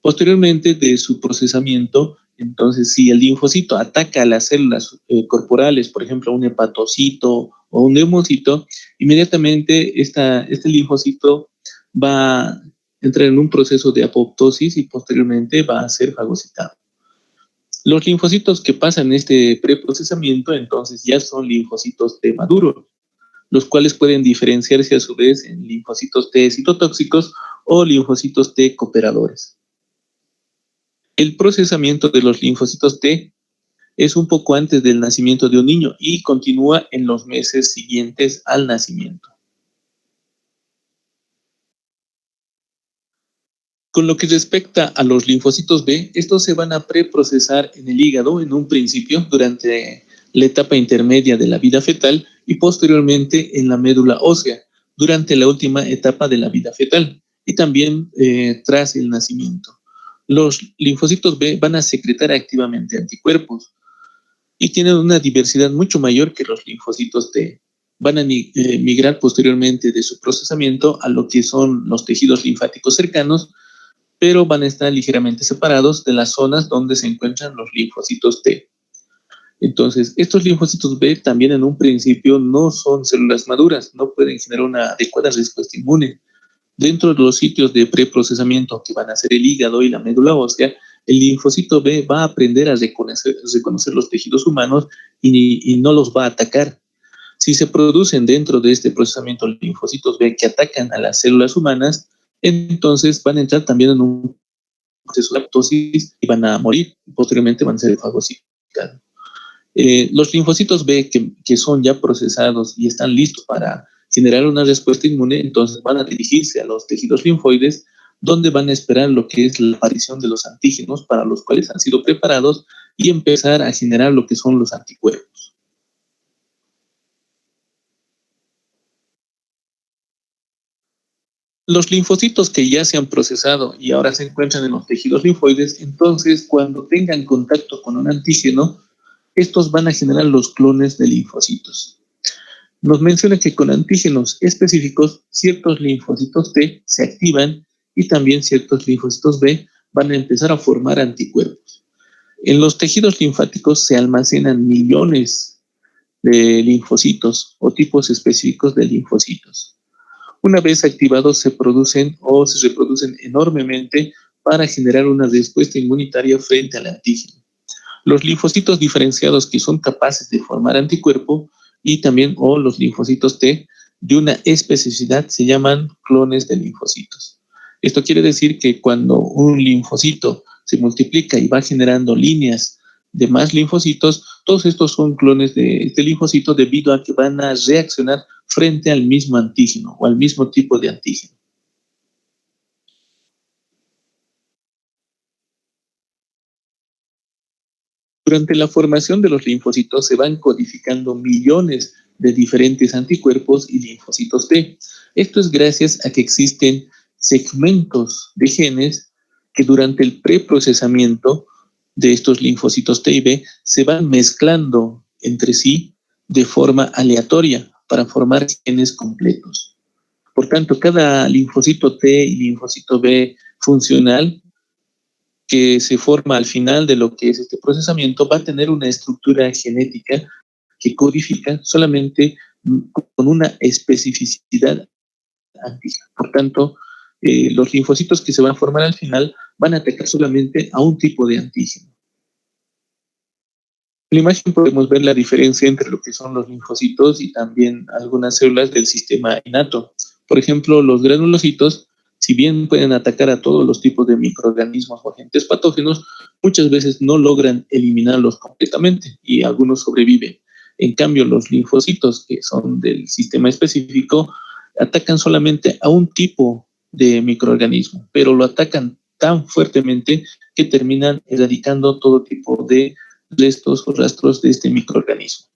Posteriormente de su procesamiento, entonces si el linfocito ataca a las células corporales, por ejemplo un hepatocito o un neumocito, inmediatamente este linfocito va a entrar en un proceso de apoptosis y posteriormente va a ser fagocitado. Los linfocitos que pasan este preprocesamiento entonces ya son linfocitos T maduros, los cuales pueden diferenciarse a su vez en linfocitos T citotóxicos o linfocitos T cooperadores. El procesamiento de los linfocitos T es un poco antes del nacimiento de un niño y continúa en los meses siguientes al nacimiento. Con lo que respecta a los linfocitos B, estos se van a preprocesar en el hígado en un principio durante la etapa intermedia de la vida fetal y posteriormente en la médula ósea durante la última etapa de la vida fetal y también tras el nacimiento. Los linfocitos B van a secretar activamente anticuerpos y tienen una diversidad mucho mayor que los linfocitos T. Van a migrar posteriormente de su procesamiento a lo que son los tejidos linfáticos cercanos, pero van a estar ligeramente separados de las zonas donde se encuentran los linfocitos T. Entonces, estos linfocitos B también en un principio no son células maduras, no pueden generar una adecuada respuesta inmune. Dentro de los sitios de preprocesamiento que van a ser el hígado y la médula ósea, el linfocito B va a aprender a reconocer los tejidos humanos y no los va a atacar. Si se producen dentro de este procesamiento linfocitos B que atacan a las células humanas, entonces van a entrar también en un proceso de apoptosis y van a morir. Posteriormente van a ser fagocitados. Los linfocitos B que son ya procesados y están listos para generar una respuesta inmune, entonces van a dirigirse a los tejidos linfoides, donde van a esperar lo que es la aparición de los antígenos para los cuales han sido preparados y empezar a generar lo que son los anticuerpos. Los linfocitos que ya se han procesado y ahora se encuentran en los tejidos linfoides, entonces cuando tengan contacto con un antígeno, estos van a generar los clones de linfocitos. Nos menciona que con antígenos específicos, ciertos linfocitos T se activan y también ciertos linfocitos B van a empezar a formar anticuerpos. En los tejidos linfáticos se almacenan millones de linfocitos o tipos específicos de linfocitos. Una vez activados se producen o se reproducen enormemente para generar una respuesta inmunitaria frente al antígeno. Los linfocitos diferenciados que son capaces de formar anticuerpo y también los linfocitos T de una especificidad se llaman clones de linfocitos. Esto quiere decir que cuando un linfocito se multiplica y va generando líneas de más linfocitos, todos estos son clones de este linfocito debido a que van a reaccionar frente al mismo antígeno o al mismo tipo de antígeno. Durante la formación de los linfocitos se van codificando millones de diferentes anticuerpos y linfocitos T. Esto es gracias a que existen segmentos de genes que durante el preprocesamiento de estos linfocitos T y B se van mezclando entre sí de forma aleatoria para formar genes completos. Por tanto, cada linfocito T y linfocito B funcional que se forma al final de lo que es este procesamiento va a tener una estructura genética que codifica solamente con una especificidad antígena. Por tanto, los linfocitos que se van a formar al final van a atacar solamente a un tipo de antígeno. En la imagen podemos ver la diferencia entre lo que son los linfocitos y también algunas células del sistema innato. Por ejemplo, los granulocitos, si bien pueden atacar a todos los tipos de microorganismos o agentes patógenos, muchas veces no logran eliminarlos completamente y algunos sobreviven. En cambio, los linfocitos, que son del sistema específico, atacan solamente a un tipo de microorganismo, pero lo atacan tan fuertemente que terminan erradicando todo tipo de restos o rastros de este microorganismo.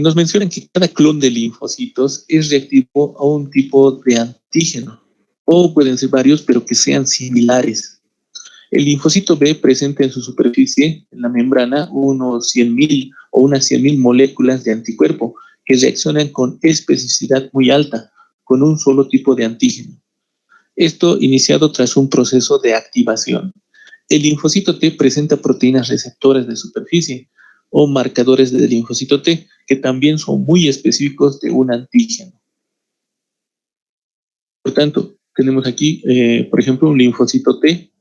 Nos mencionan que cada clon de linfocitos es reactivo a un tipo de antígeno, o pueden ser varios, pero que sean similares. El linfocito B presenta en su superficie, en la membrana, unos 100.000 o unas 100.000 moléculas de anticuerpo que reaccionan con especificidad muy alta, con un solo tipo de antígeno. Esto iniciado tras un proceso de activación. El linfocito T presenta proteínas receptoras de superficie o marcadores del linfocito T que también son muy específicos de un antígeno. Por tanto, tenemos aquí, por ejemplo, un linfocito T.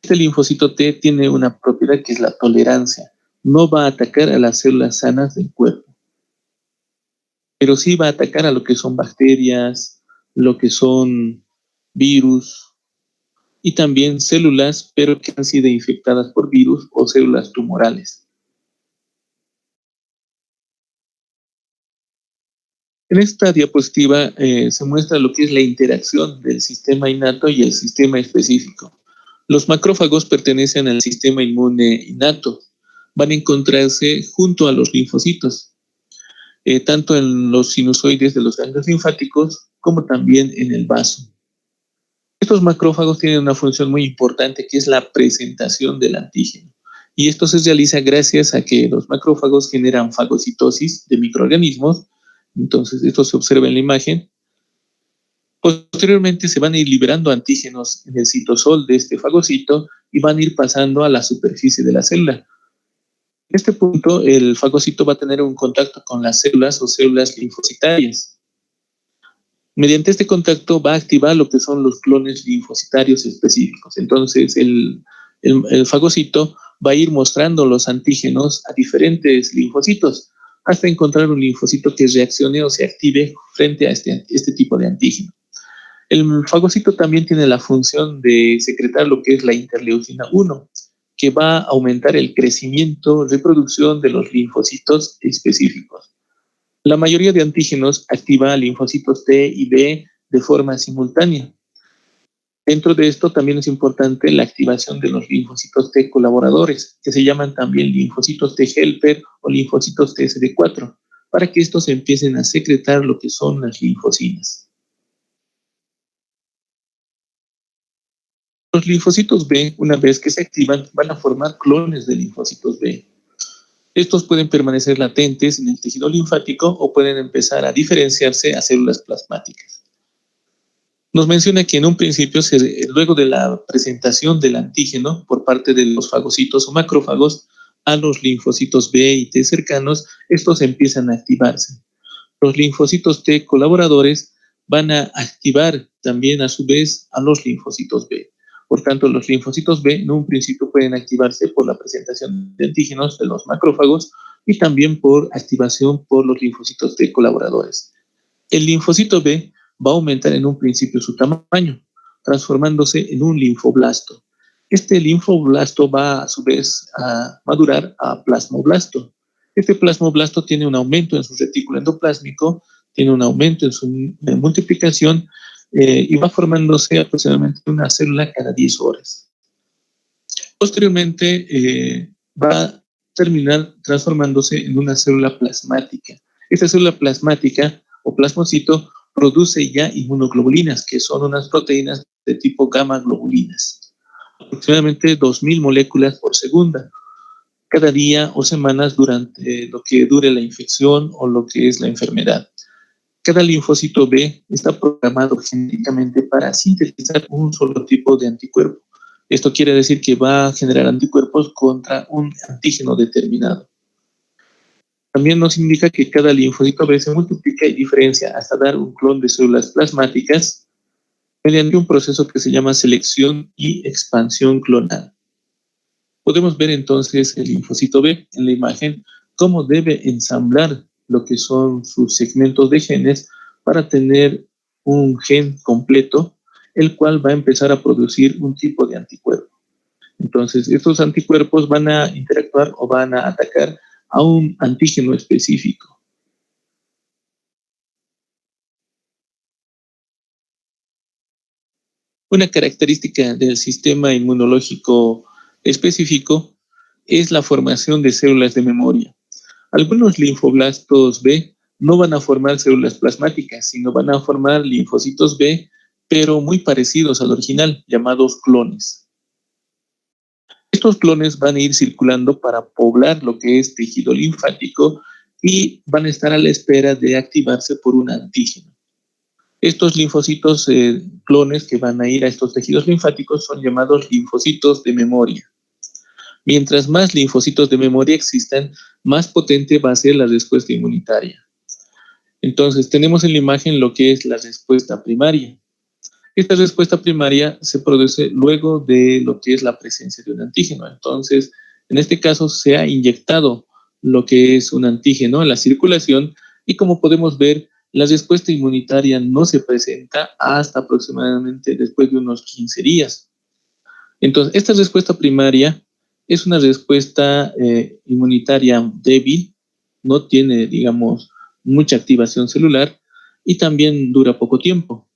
Este linfocito T tiene una propiedad que es la tolerancia. No va a atacar a las células sanas del cuerpo, pero sí va a atacar a lo que son bacterias, lo que son virus y también células, pero que han sido infectadas por virus o células tumorales. En esta diapositiva se muestra lo que es la interacción del sistema innato y el sistema específico. Los macrófagos pertenecen al sistema inmune innato. Van a encontrarse junto a los linfocitos, tanto en los sinusoides de los ganglios linfáticos como también en el vaso. Estos macrófagos tienen una función muy importante que es la presentación del antígeno. Y esto se realiza gracias a que los macrófagos generan fagocitosis de microorganismos. Entonces, esto se observa en la imagen. Posteriormente se van a ir liberando antígenos en el citosol de este fagocito y van a ir pasando a la superficie de la célula. En este punto, el fagocito va a tener un contacto con las células o células linfocitarias. Mediante este contacto va a activar lo que son los clones linfocitarios específicos. Entonces, el fagocito va a ir mostrando los antígenos a diferentes linfocitos hasta encontrar un linfocito que reaccione o se active frente a este tipo de antígeno. El fagocito también tiene la función de secretar lo que es la interleucina 1, que va a aumentar el crecimiento, reproducción de los linfocitos específicos. La mayoría de antígenos activa linfocitos T y B de forma simultánea. Dentro de esto también es importante la activación de los linfocitos T colaboradores, que se llaman también linfocitos T helper o linfocitos TSD4, para que estos empiecen a secretar lo que son las linfocinas. Los linfocitos B, una vez que se activan, van a formar clones de linfocitos B. Estos pueden permanecer latentes en el tejido linfático o pueden empezar a diferenciarse a células plasmáticas. Nos menciona que en un principio, luego de la presentación del antígeno por parte de los fagocitos o macrófagos a los linfocitos B y T cercanos, estos empiezan a activarse. Los linfocitos T colaboradores van a activar también a su vez a los linfocitos B. Por tanto, los linfocitos B en un principio pueden activarse por la presentación de antígenos de los macrófagos y también por activación por los linfocitos T colaboradores. El linfocito B va a aumentar en un principio su tamaño, transformándose en un linfoblasto. Este linfoblasto va a su vez a madurar a plasmoblasto. Este plasmoblasto tiene un aumento en su retículo endoplásmico, tiene un aumento en su multiplicación y va formándose aproximadamente una célula cada 10 horas. Posteriormente va a terminar transformándose en una célula plasmática. Esta célula plasmática o plasmocito produce ya inmunoglobulinas, que son unas proteínas de tipo gamma globulinas. Aproximadamente 2.000 moléculas por segunda, cada día o semanas durante lo que dure la infección o lo que es la enfermedad. Cada linfocito B está programado genéticamente para sintetizar un solo tipo de anticuerpo. Esto quiere decir que va a generar anticuerpos contra un antígeno determinado. También nos indica que cada linfocito B se multiplica y diferencia hasta dar un clon de células plasmáticas mediante un proceso que se llama selección y expansión clonal. Podemos ver entonces el linfocito B en la imagen, cómo debe ensamblar lo que son sus segmentos de genes para tener un gen completo, el cual va a empezar a producir un tipo de anticuerpo. Entonces, estos anticuerpos van a interactuar o van a atacar a un antígeno específico. Una característica del sistema inmunológico específico es la formación de células de memoria. Algunos linfoblastos B no van a formar células plasmáticas, sino van a formar linfocitos B, pero muy parecidos al original, llamados clones. Estos clones van a ir circulando para poblar lo que es tejido linfático y van a estar a la espera de activarse por un antígeno. Estos linfocitos clones que van a ir a estos tejidos linfáticos son llamados linfocitos de memoria. Mientras más linfocitos de memoria existan, más potente va a ser la respuesta inmunitaria. Entonces, tenemos en la imagen lo que es la respuesta primaria. Esta respuesta primaria se produce luego de lo que es la presencia de un antígeno. Entonces, en este caso se ha inyectado lo que es un antígeno en la circulación y como podemos ver, la respuesta inmunitaria no se presenta hasta aproximadamente después de unos 15 días. Entonces, esta respuesta primaria es una respuesta inmunitaria débil, no tiene, digamos, mucha activación celular y también dura poco tiempo.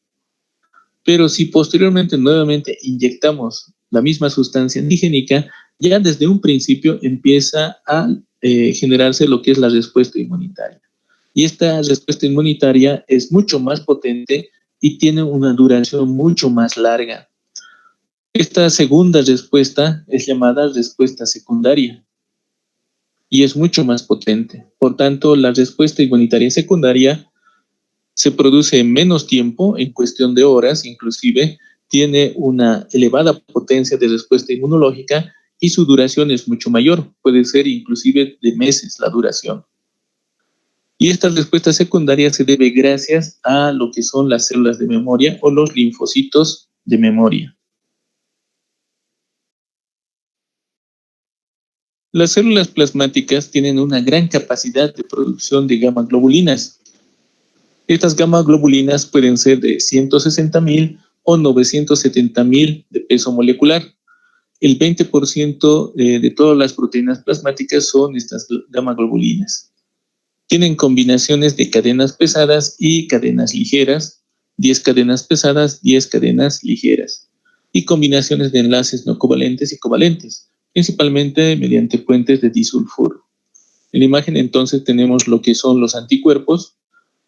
Pero si posteriormente nuevamente inyectamos la misma sustancia antigénica, ya desde un principio empieza a generarse lo que es la respuesta inmunitaria. Y esta respuesta inmunitaria es mucho más potente y tiene una duración mucho más larga. Esta segunda respuesta es llamada respuesta secundaria y es mucho más potente. Por tanto, la respuesta inmunitaria secundaria se produce en menos tiempo, en cuestión de horas, inclusive tiene una elevada potencia de respuesta inmunológica y su duración es mucho mayor, puede ser inclusive de meses la duración. Y esta respuesta secundaria se debe gracias a lo que son las células de memoria o los linfocitos de memoria. Las células plasmáticas tienen una gran capacidad de producción de gamma globulinas. Estas gamma globulinas pueden ser de 160.000 o 970.000 de peso molecular. El 20% de todas las proteínas plasmáticas son estas gamma globulinas. Tienen combinaciones de cadenas pesadas y cadenas ligeras, 10 cadenas pesadas, 10 cadenas ligeras, y combinaciones de enlaces no covalentes y covalentes, principalmente mediante puentes de disulfuro. En la imagen entonces tenemos lo que son los anticuerpos,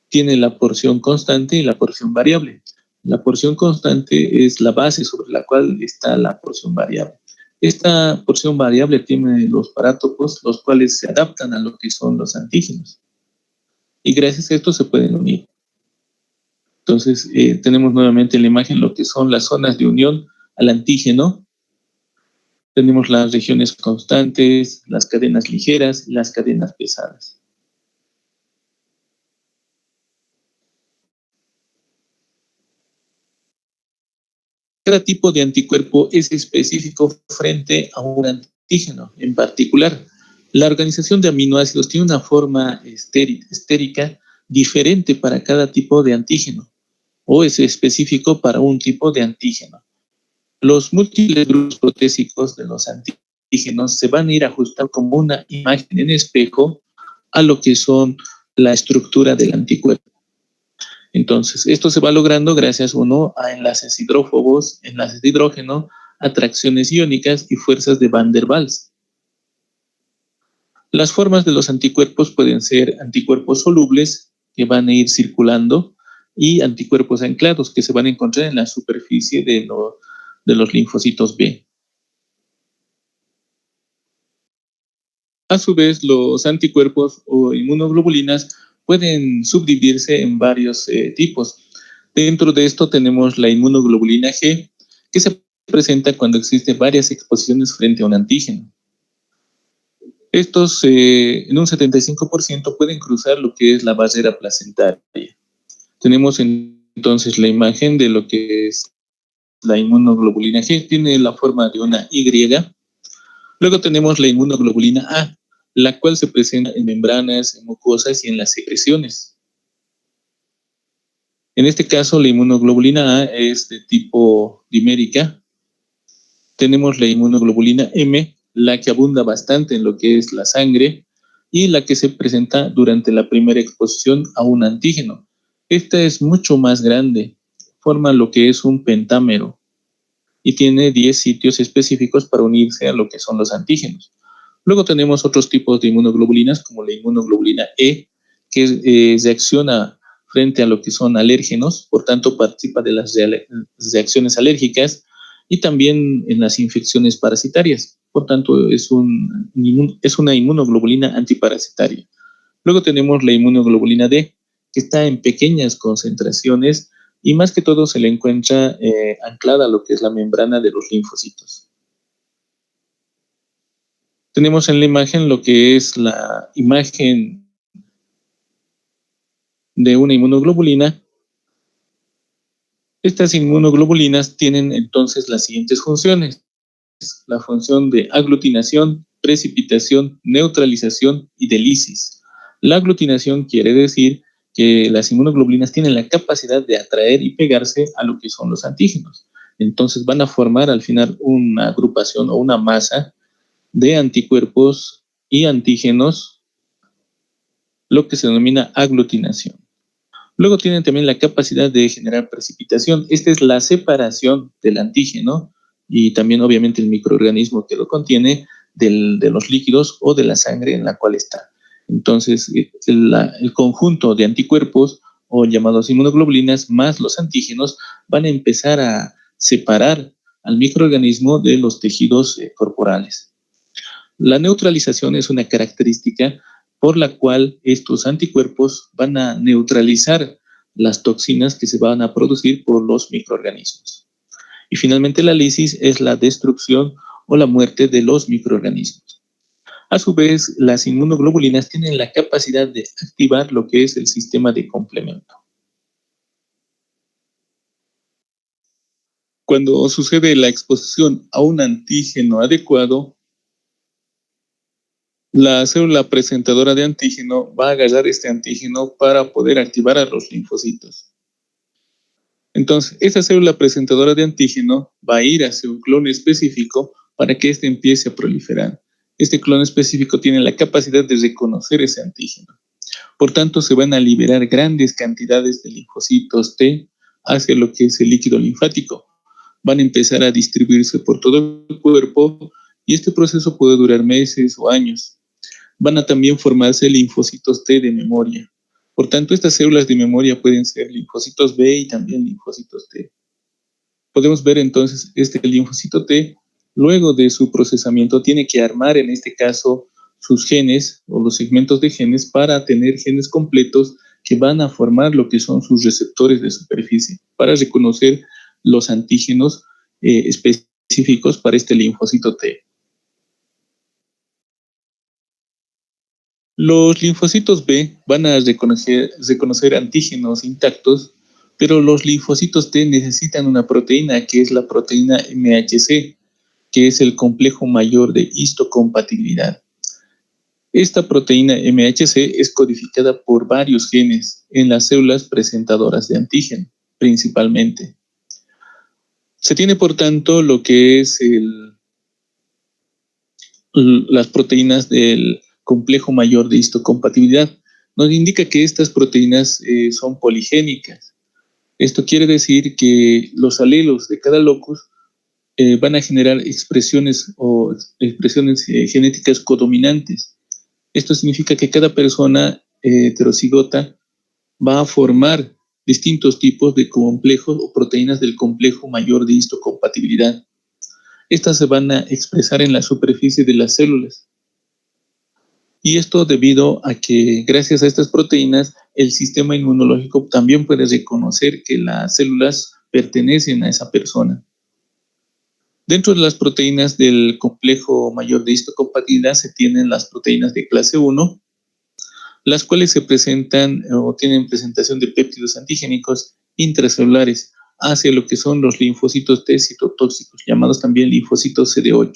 tiene la porción constante y la porción variable. La porción constante es la base sobre la cual está la porción variable. Esta porción variable tiene los parátopos, los cuales se adaptan a lo que son los antígenos. Y gracias a esto se pueden unir. Entonces, tenemos nuevamente en la imagen lo que son las zonas de unión al antígeno. Tenemos las regiones constantes, las cadenas ligeras y las cadenas pesadas. Cada tipo de anticuerpo es específico frente a un antígeno en particular. La organización de aminoácidos tiene una forma estérica diferente para cada tipo de antígeno o es específico para un tipo de antígeno. Los múltiples grupos protésicos de los antígenos se van a ir ajustando como una imagen en espejo a lo que son la estructura del anticuerpo. Entonces, esto se va logrando gracias, uno, a enlaces hidrófobos, enlaces de hidrógeno, atracciones iónicas y fuerzas de Van der Waals. Las formas de los anticuerpos pueden ser anticuerpos solubles, que van a ir circulando, y anticuerpos anclados, que se van a encontrar en la superficie de los linfocitos B. A su vez, los anticuerpos o inmunoglobulinas pueden subdividirse en varios tipos. Dentro de esto tenemos la inmunoglobulina G, que se presenta cuando existen varias exposiciones frente a un antígeno. Estos en un 75% pueden cruzar lo que es la barrera placentaria. Tenemos entonces la imagen de lo que es la inmunoglobulina G, tiene la forma de una Y. Luego tenemos la inmunoglobulina A, la cual se presenta en membranas, en mucosas y en las secreciones. En este caso, la inmunoglobulina A es de tipo dimérica. Tenemos la inmunoglobulina M, la que abunda bastante en lo que es la sangre y la que se presenta durante la primera exposición a un antígeno. Esta es mucho más grande, forma lo que es un pentámero y tiene 10 sitios específicos para unirse a lo que son los antígenos. Luego tenemos otros tipos de inmunoglobulinas, como la inmunoglobulina E, que reacciona frente a lo que son alérgenos, por tanto participa de las reacciones alérgicas y también en las infecciones parasitarias. Por tanto, es una inmunoglobulina antiparasitaria. Luego tenemos la inmunoglobulina D, que está en pequeñas concentraciones y más que todo se le encuentra anclada a lo que es la membrana de los linfocitos. Tenemos en la imagen lo que es la imagen de una inmunoglobulina. Estas inmunoglobulinas tienen entonces las siguientes funciones: la función de aglutinación, precipitación, neutralización y de lisis. La aglutinación quiere decir que las inmunoglobulinas tienen la capacidad de atraer y pegarse a lo que son los antígenos. Entonces van a formar al final una agrupación o una masa de anticuerpos y antígenos, lo que se denomina aglutinación. Luego tienen también la capacidad de generar precipitación. Esta es la separación del antígeno y también obviamente el microorganismo que lo contiene de los líquidos o de la sangre en la cual está. Entonces, el conjunto de anticuerpos o llamados inmunoglobulinas más los antígenos van a empezar a separar al microorganismo de los tejidos corporales. La neutralización es una característica por la cual estos anticuerpos van a neutralizar las toxinas que se van a producir por los microorganismos. Y finalmente la lisis es la destrucción o la muerte de los microorganismos. A su vez, las inmunoglobulinas tienen la capacidad de activar lo que es el sistema de complemento. Cuando sucede la exposición a un antígeno adecuado, la célula presentadora de antígeno va a agarrar este antígeno para poder activar a los linfocitos. Entonces, esta célula presentadora de antígeno va a ir hacia un clon específico para que éste empiece a proliferar. Este clon específico tiene la capacidad de reconocer ese antígeno. Por tanto, se van a liberar grandes cantidades de linfocitos T hacia lo que es el líquido linfático. Van a empezar a distribuirse por todo el cuerpo y este proceso puede durar meses o años. Van a también formarse linfocitos T de memoria. Por tanto, estas células de memoria pueden ser linfocitos B y también linfocitos T. Podemos ver entonces este linfocito T, luego de su procesamiento, tiene que armar en este caso sus genes o los segmentos de genes para tener genes completos que van a formar lo que son sus receptores de superficie para reconocer los antígenos específicos para este linfocito T. Los linfocitos B van a reconocer antígenos intactos, pero los linfocitos T necesitan una proteína que es la proteína MHC, que es el complejo mayor de histocompatibilidad. Esta proteína MHC es codificada por varios genes en las células presentadoras de antígeno, principalmente. Se tiene, por tanto, lo que es las proteínas del complejo mayor de histocompatibilidad. Nos indica que estas proteínas son poligénicas. Esto quiere decir que los alelos de cada locus van a generar expresiones genéticas codominantes. Esto significa que cada persona heterocigota va a formar distintos tipos de complejos o proteínas del complejo mayor de histocompatibilidad. Estas se van a expresar en la superficie de las células. Y esto debido a que gracias a estas proteínas el sistema inmunológico también puede reconocer que las células pertenecen a esa persona. Dentro de las proteínas del complejo mayor de histocompatibilidad se tienen las proteínas de clase 1, las cuales se presentan o tienen presentación de péptidos antigénicos intracelulares. hacia lo que son los linfocitos T citotóxicos, llamados también linfocitos CD8.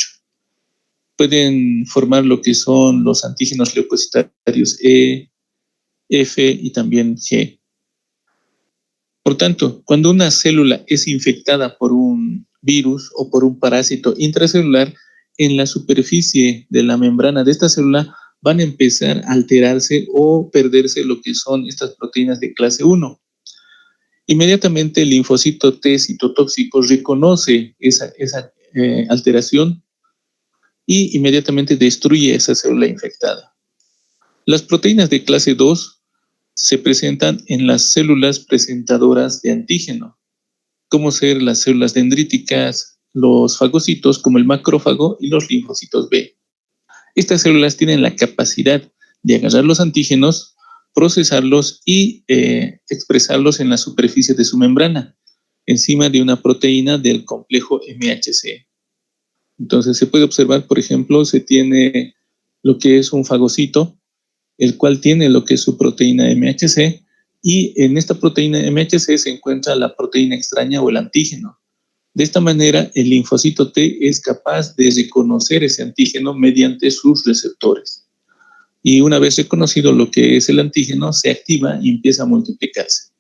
Pueden formar lo que son los antígenos leucocitarios E, F y también G. Por tanto, cuando una célula es infectada por un virus o por un parásito intracelular, en la superficie de la membrana de esta célula van a empezar a alterarse o perderse lo que son estas proteínas de clase 1. Inmediatamente el linfocito T citotóxico reconoce esa alteración y inmediatamente destruye esa célula infectada. Las proteínas de clase 2 se presentan en las células presentadoras de antígeno, como ser las células dendríticas, los fagocitos como el macrófago y los linfocitos B. Estas células tienen la capacidad de agarrar los antígenos, procesarlos y expresarlos en la superficie de su membrana, encima de una proteína del complejo MHC. Entonces se puede observar, por ejemplo, se tiene lo que es un fagocito, el cual tiene lo que es su proteína MHC, y en esta proteína MHC se encuentra la proteína extraña o el antígeno. De esta manera, el linfocito T es capaz de reconocer ese antígeno mediante sus receptores. Y una vez reconocido lo que es el antígeno, se activa y empieza a multiplicarse.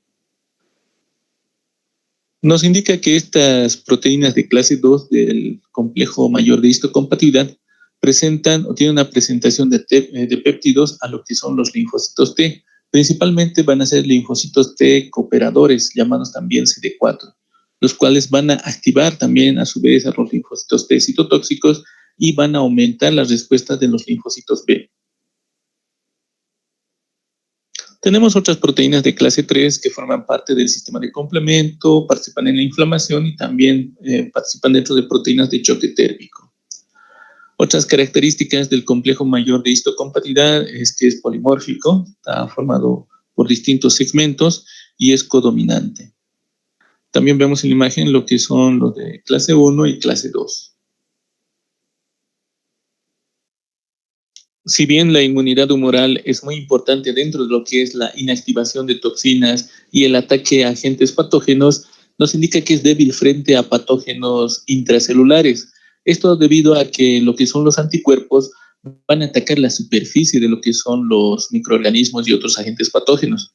Nos indica que estas proteínas de clase 2 del complejo mayor de histocompatibilidad presentan o tienen una presentación de péptidos a lo que son los linfocitos T. Principalmente van a ser linfocitos T cooperadores, llamados también CD4, los cuales van a activar también a su vez a los linfocitos T citotóxicos y van a aumentar las respuestas de los linfocitos B. Tenemos otras proteínas de clase 3 que forman parte del sistema de complemento, participan en la inflamación y también participan dentro de proteínas de choque térmico. Otras características del complejo mayor de histocompatibilidad es que es polimórfico, está formado por distintos segmentos y es codominante. También vemos en la imagen lo que son los de clase 1 y clase 2. Si bien la inmunidad humoral es muy importante dentro de lo que es la inactivación de toxinas y el ataque a agentes patógenos, nos indica que es débil frente a patógenos intracelulares. Esto debido a que lo que son los anticuerpos van a atacar la superficie de lo que son los microorganismos y otros agentes patógenos.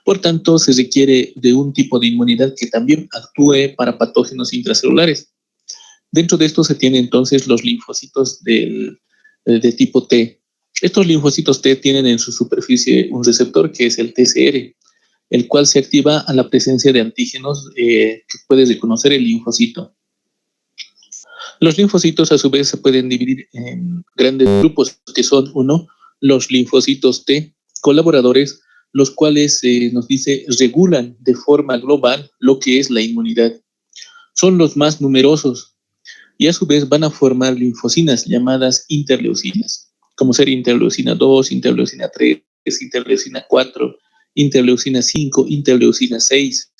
Por tanto, se requiere de un tipo de inmunidad que también actúe para patógenos intracelulares. Dentro de esto se tienen entonces los linfocitos de tipo T. Estos linfocitos T tienen en su superficie un receptor que es el TCR, el cual se activa a la presencia de antígenos que puede reconocer el linfocito. Los linfocitos a su vez se pueden dividir en grandes grupos que son, uno, los linfocitos T colaboradores, los cuales nos dice regulan de forma global lo que es la inmunidad. Son los más numerosos y a su vez van a formar linfocinas llamadas interleucinas, como ser interleucina 2, interleucina 3, interleucina 4, interleucina 5, interleucina 6.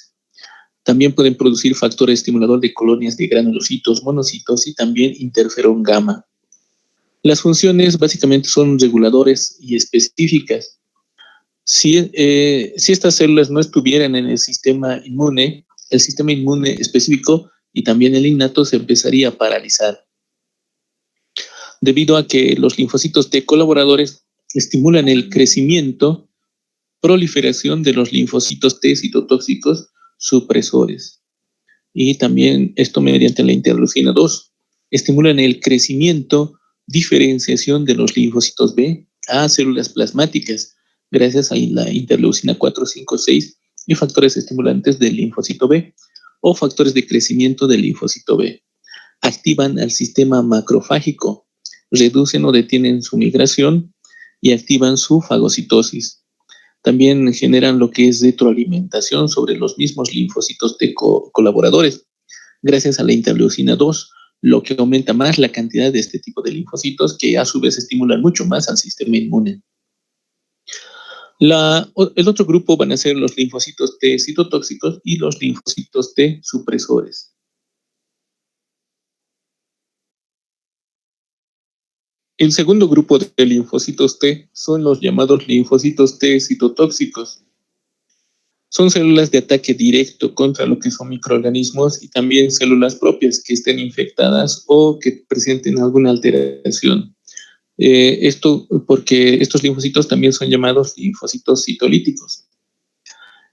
También pueden producir factores estimulador de colonias de granulocitos, monocitos y también interferón gamma. Las funciones básicamente son reguladores y específicas. Si estas células no estuvieran en el sistema inmune específico y también el innato se empezaría a paralizar. Debido a que los linfocitos T colaboradores estimulan el crecimiento, proliferación de los linfocitos T citotóxicos supresores. Y también esto mediante la interleucina 2. Estimulan el crecimiento, diferenciación de los linfocitos B a células plasmáticas gracias a la interleucina 4, 5, 6 y factores estimulantes del linfocito B o factores de crecimiento del linfocito B. Activan al sistema macrofágico, reducen o detienen su migración y activan su fagocitosis. También generan lo que es retroalimentación sobre los mismos linfocitos T colaboradores, gracias a la interleucina 2, lo que aumenta más la cantidad de este tipo de linfocitos que a su vez estimulan mucho más al sistema inmune. El otro grupo van a ser los linfocitos T citotóxicos y los linfocitos T supresores. El segundo grupo de linfocitos T son los llamados linfocitos T citotóxicos. Son células de ataque directo contra lo que son microorganismos y también células propias que estén infectadas o que presenten alguna alteración. Esto porque estos linfocitos también son llamados linfocitos citolíticos.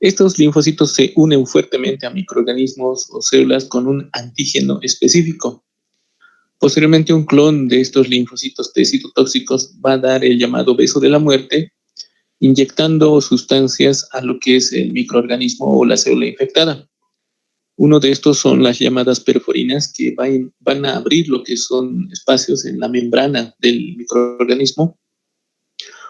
Estos linfocitos se unen fuertemente a microorganismos o células con un antígeno específico. Posteriormente, un clon de estos linfocitos T citotóxicos va a dar el llamado beso de la muerte, inyectando sustancias a lo que es el microorganismo o la célula infectada. Uno de estos son las llamadas perforinas, que van a abrir lo que son espacios en la membrana del microorganismo,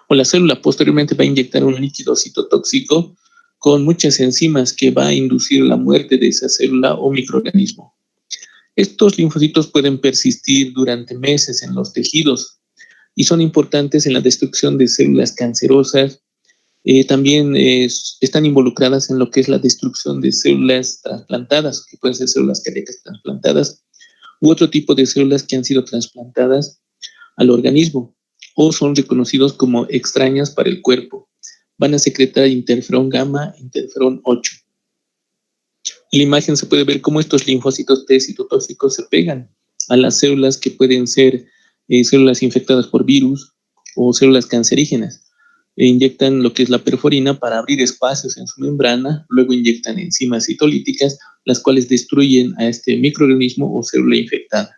o la célula posteriormente va a inyectar un líquido citotóxico con muchas enzimas que va a inducir la muerte de esa célula o microorganismo. Estos linfocitos pueden persistir durante meses en los tejidos y son importantes en la destrucción de células cancerosas. También están involucradas en lo que es la destrucción de células trasplantadas, que pueden ser células cardíacas trasplantadas, u otro tipo de células que han sido trasplantadas al organismo o son reconocidos como extrañas para el cuerpo. Van a secretar interferón gamma, interferón 8. En la imagen se puede ver cómo estos linfocitos T citotóxicos se pegan a las células que pueden ser células infectadas por virus o células cancerígenas. Inyectan lo que es la perforina para abrir espacios en su membrana, luego inyectan enzimas citolíticas, las cuales destruyen a este microorganismo o célula infectada.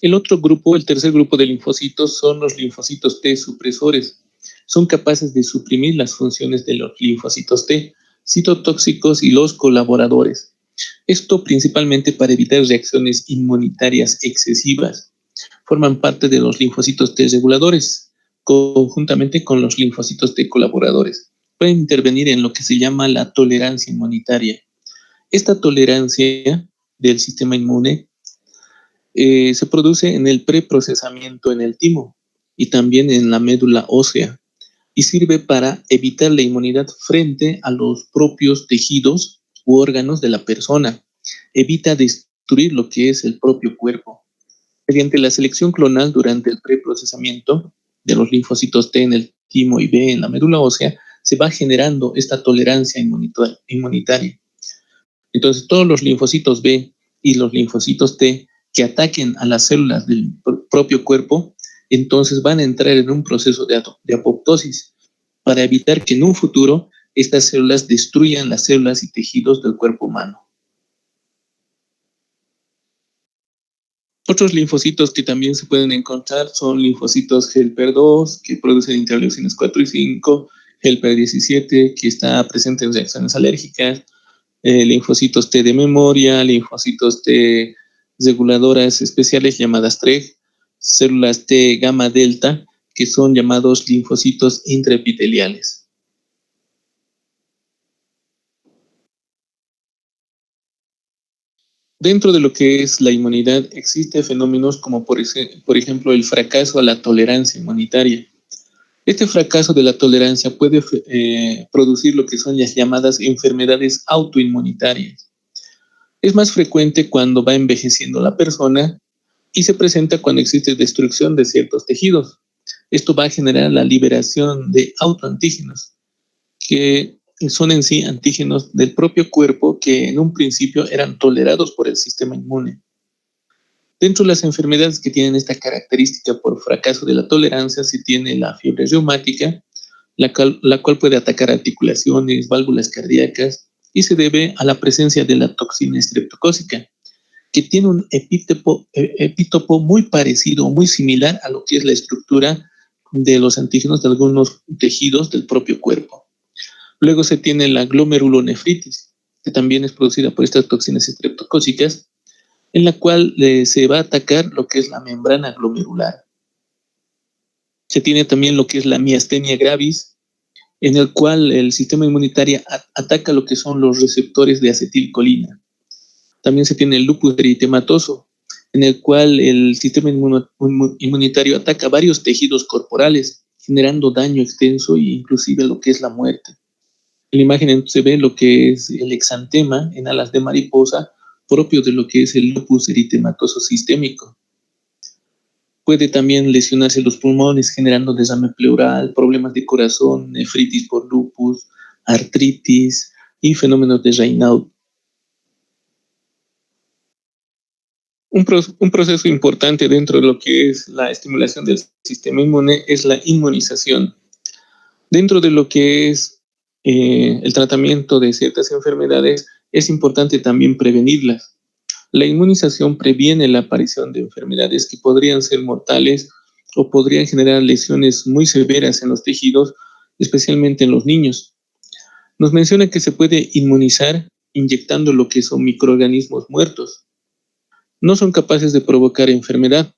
El otro grupo, el tercer grupo de linfocitos, son los linfocitos T supresores. Son capaces de suprimir las funciones de los linfocitos T citotóxicos y los colaboradores. Esto principalmente para evitar reacciones inmunitarias excesivas. Forman parte de los linfocitos T reguladores, conjuntamente con los linfocitos T colaboradores. Pueden intervenir en lo que se llama la tolerancia inmunitaria. Esta tolerancia del sistema inmune se produce en el preprocesamiento en el timo y también en la médula ósea y sirve para evitar la inmunidad frente a los propios tejidos u órganos de la persona. Evita destruir lo que es el propio cuerpo. Mediante la selección clonal durante el preprocesamiento de los linfocitos T en el timo y B en la médula ósea, se va generando esta tolerancia inmunitaria. Entonces, todos los linfocitos B y los linfocitos T que ataquen a las células del propio cuerpo, entonces van a entrar en un proceso de apoptosis para evitar que en un futuro estas células destruyan las células y tejidos del cuerpo humano. Otros linfocitos que también se pueden encontrar son linfocitos Helper 2, que producen interleucinas 4 y 5, Helper 17, que está presente en reacciones alérgicas, linfocitos T de memoria, linfocitos T reguladoras especiales llamadas TREG, células T gamma delta, que son llamados linfocitos intraepiteliales. Dentro de lo que es la inmunidad, existen fenómenos como por ejemplo el fracaso a la tolerancia inmunitaria. Este fracaso de la tolerancia puede producir lo que son las llamadas enfermedades autoinmunitarias. Es más frecuente cuando va envejeciendo la persona y se presenta cuando existe destrucción de ciertos tejidos. Esto va a generar la liberación de autoantígenos, que son en sí antígenos del propio cuerpo que en un principio eran tolerados por el sistema inmune. Dentro de las enfermedades que tienen esta característica por fracaso de la tolerancia, se tiene la fiebre reumática, la cual puede atacar articulaciones, válvulas cardíacas, y se debe a la presencia de la toxina estreptocócica, que tiene un epítopo muy parecido, muy similar a lo que es la estructura de los antígenos de algunos tejidos del propio cuerpo. Luego se tiene la glomerulonefritis, que también es producida por estas toxinas estreptocócicas, en la cual se va a atacar lo que es la membrana glomerular. Se tiene también lo que es la miastenia gravis, en el cual el sistema inmunitario ataca lo que son los receptores de acetilcolina. También se tiene el lupus eritematoso, en el cual el sistema inmunitario ataca varios tejidos corporales, generando daño extenso e inclusive lo que es la muerte. En la imagen se ve lo que es el exantema en alas de mariposa, propio de lo que es el lupus eritematoso sistémico. Puede también lesionarse los pulmones generando desame pleural, problemas de corazón, nefritis por lupus, artritis y fenómenos de Raynaud. Un proceso importante dentro de lo que es la estimulación del sistema inmune es la inmunización. Dentro de lo que es el tratamiento de ciertas enfermedades, es importante también prevenirlas. La inmunización previene la aparición de enfermedades que podrían ser mortales o podrían generar lesiones muy severas en los tejidos, especialmente en los niños. Nos menciona que se puede inmunizar inyectando lo que son microorganismos muertos. No son capaces de provocar enfermedad.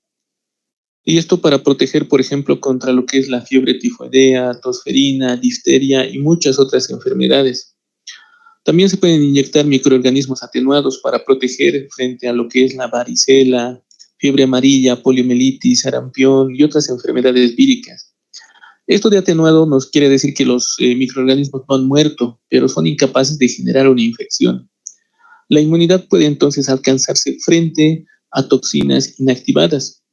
Y esto para proteger, por ejemplo, contra lo que es la fiebre tifoidea, tosferina, difteria y muchas otras enfermedades. También se pueden inyectar microorganismos atenuados para proteger frente a lo que es la varicela, fiebre amarilla, poliomielitis, sarampión y otras enfermedades víricas. Esto de atenuado nos quiere decir que los microorganismos no han muerto, pero son incapaces de generar una infección. La inmunidad puede entonces alcanzarse frente a toxinas inactivadas,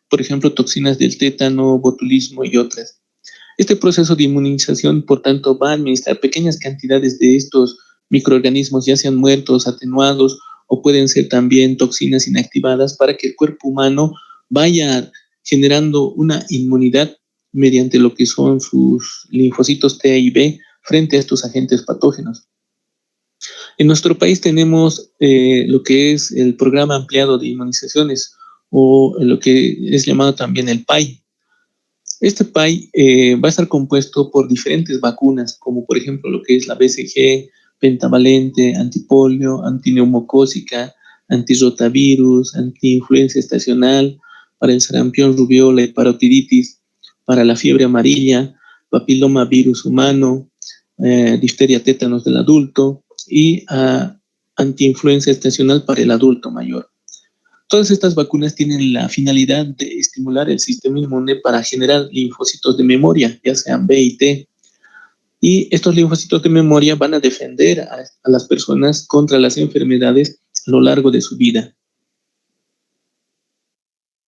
por ejemplo, toxinas del tétano, botulismo y otras. Este proceso de inmunización, por tanto, va a administrar pequeñas cantidades de estos microorganismos, ya sean muertos, atenuados, o pueden ser también toxinas inactivadas, para que el cuerpo humano vaya generando una inmunidad mediante lo que son sus linfocitos T y B frente a estos agentes patógenos. En nuestro país tenemos lo que es el programa ampliado de inmunizaciones, o lo que es llamado también el PAI. Este PAI va a estar compuesto por diferentes vacunas, como por ejemplo lo que es la BCG, pentavalente, antipolio, antineumocócica, antirrotavirus, antiinfluenza estacional, para el sarampión, rubiola y parotiditis, para la fiebre amarilla, papiloma virus humano, difteria tétanos del adulto y antiinfluenza estacional para el adulto mayor. Todas estas vacunas tienen la finalidad de estimular el sistema inmune para generar linfocitos de memoria, ya sean B y T. Y estos linfocitos de memoria van a defender a las personas contra las enfermedades a lo largo de su vida.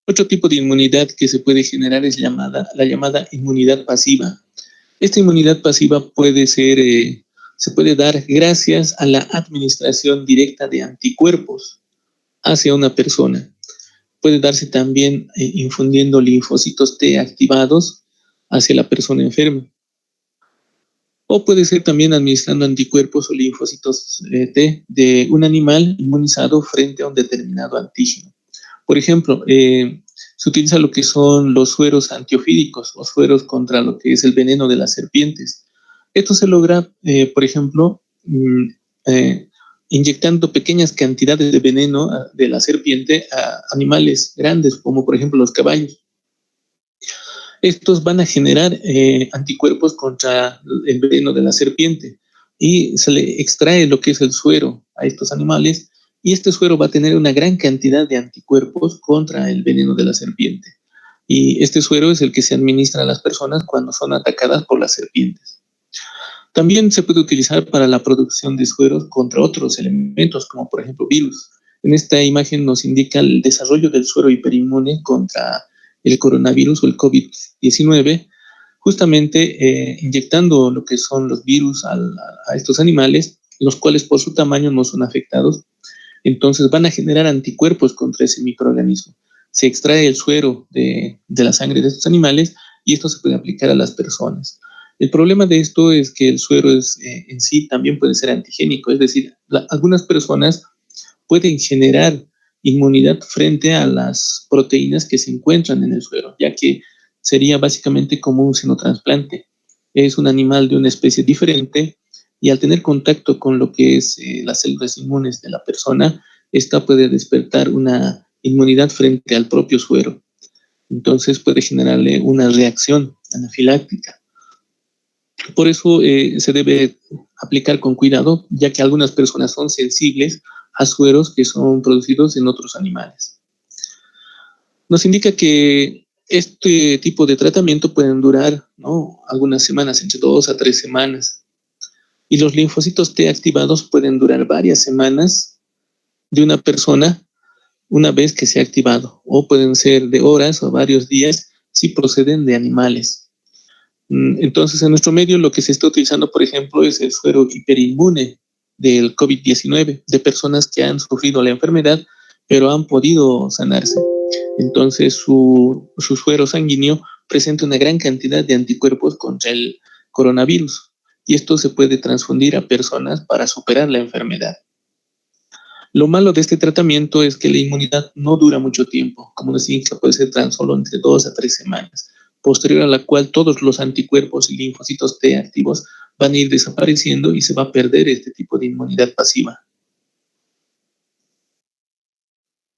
Otro tipo de inmunidad que se puede generar es la llamada inmunidad pasiva. Esta inmunidad pasiva se puede dar gracias a la administración directa de anticuerpos hacia una persona. Puede darse también infundiendo linfocitos T activados hacia la persona enferma. O puede ser también administrando anticuerpos o linfocitos T de un animal inmunizado frente a un determinado antígeno. Por ejemplo, se utiliza lo que son los sueros antiofídicos o sueros contra lo que es el veneno de las serpientes. Esto se logra, por ejemplo, inyectando pequeñas cantidades de veneno de la serpiente a animales grandes, como por ejemplo los caballos. Estos van a generar anticuerpos contra el veneno de la serpiente y se le extrae lo que es el suero a estos animales, y este suero va a tener una gran cantidad de anticuerpos contra el veneno de la serpiente. Y este suero es el que se administra a las personas cuando son atacadas por las serpientes. También se puede utilizar para la producción de sueros contra otros elementos, como por ejemplo virus. En esta imagen nos indica el desarrollo del suero hiperinmune contra el coronavirus o el COVID-19, justamente inyectando lo que son los virus a estos animales, los cuales por su tamaño no son afectados. Entonces van a generar anticuerpos contra ese microorganismo. Se extrae el suero de la sangre de estos animales y esto se puede aplicar a las personas. El problema de esto es que el suero en sí también puede ser antigénico, es decir, algunas personas pueden generar inmunidad frente a las proteínas que se encuentran en el suero, ya que sería básicamente como un xenotrasplante. Es un animal de una especie diferente y al tener contacto con lo que es las células inmunes de la persona, esta puede despertar una inmunidad frente al propio suero. Entonces puede generarle una reacción anafiláctica. Por eso se debe aplicar con cuidado, ya que algunas personas son sensibles a sueros que son producidos en otros animales. Nos indica que este tipo de tratamiento pueden durar, ¿no?, algunas semanas, entre 2 a 3 semanas. Y los linfocitos T activados pueden durar varias semanas de una persona una vez que se ha activado, o pueden ser de horas o varios días si proceden de animales. Entonces, en nuestro medio lo que se está utilizando, por ejemplo, es el suero hiperinmune del COVID-19, de personas que han sufrido la enfermedad, pero han podido sanarse. Entonces, su suero sanguíneo presenta una gran cantidad de anticuerpos contra el coronavirus, y esto se puede transfundir a personas para superar la enfermedad. Lo malo de este tratamiento es que la inmunidad no dura mucho tiempo, como decía, que puede ser tan solo entre 2 a 3 semanas, posterior a la cual todos los anticuerpos y linfocitos T activos van a ir desapareciendo y se va a perder este tipo de inmunidad pasiva.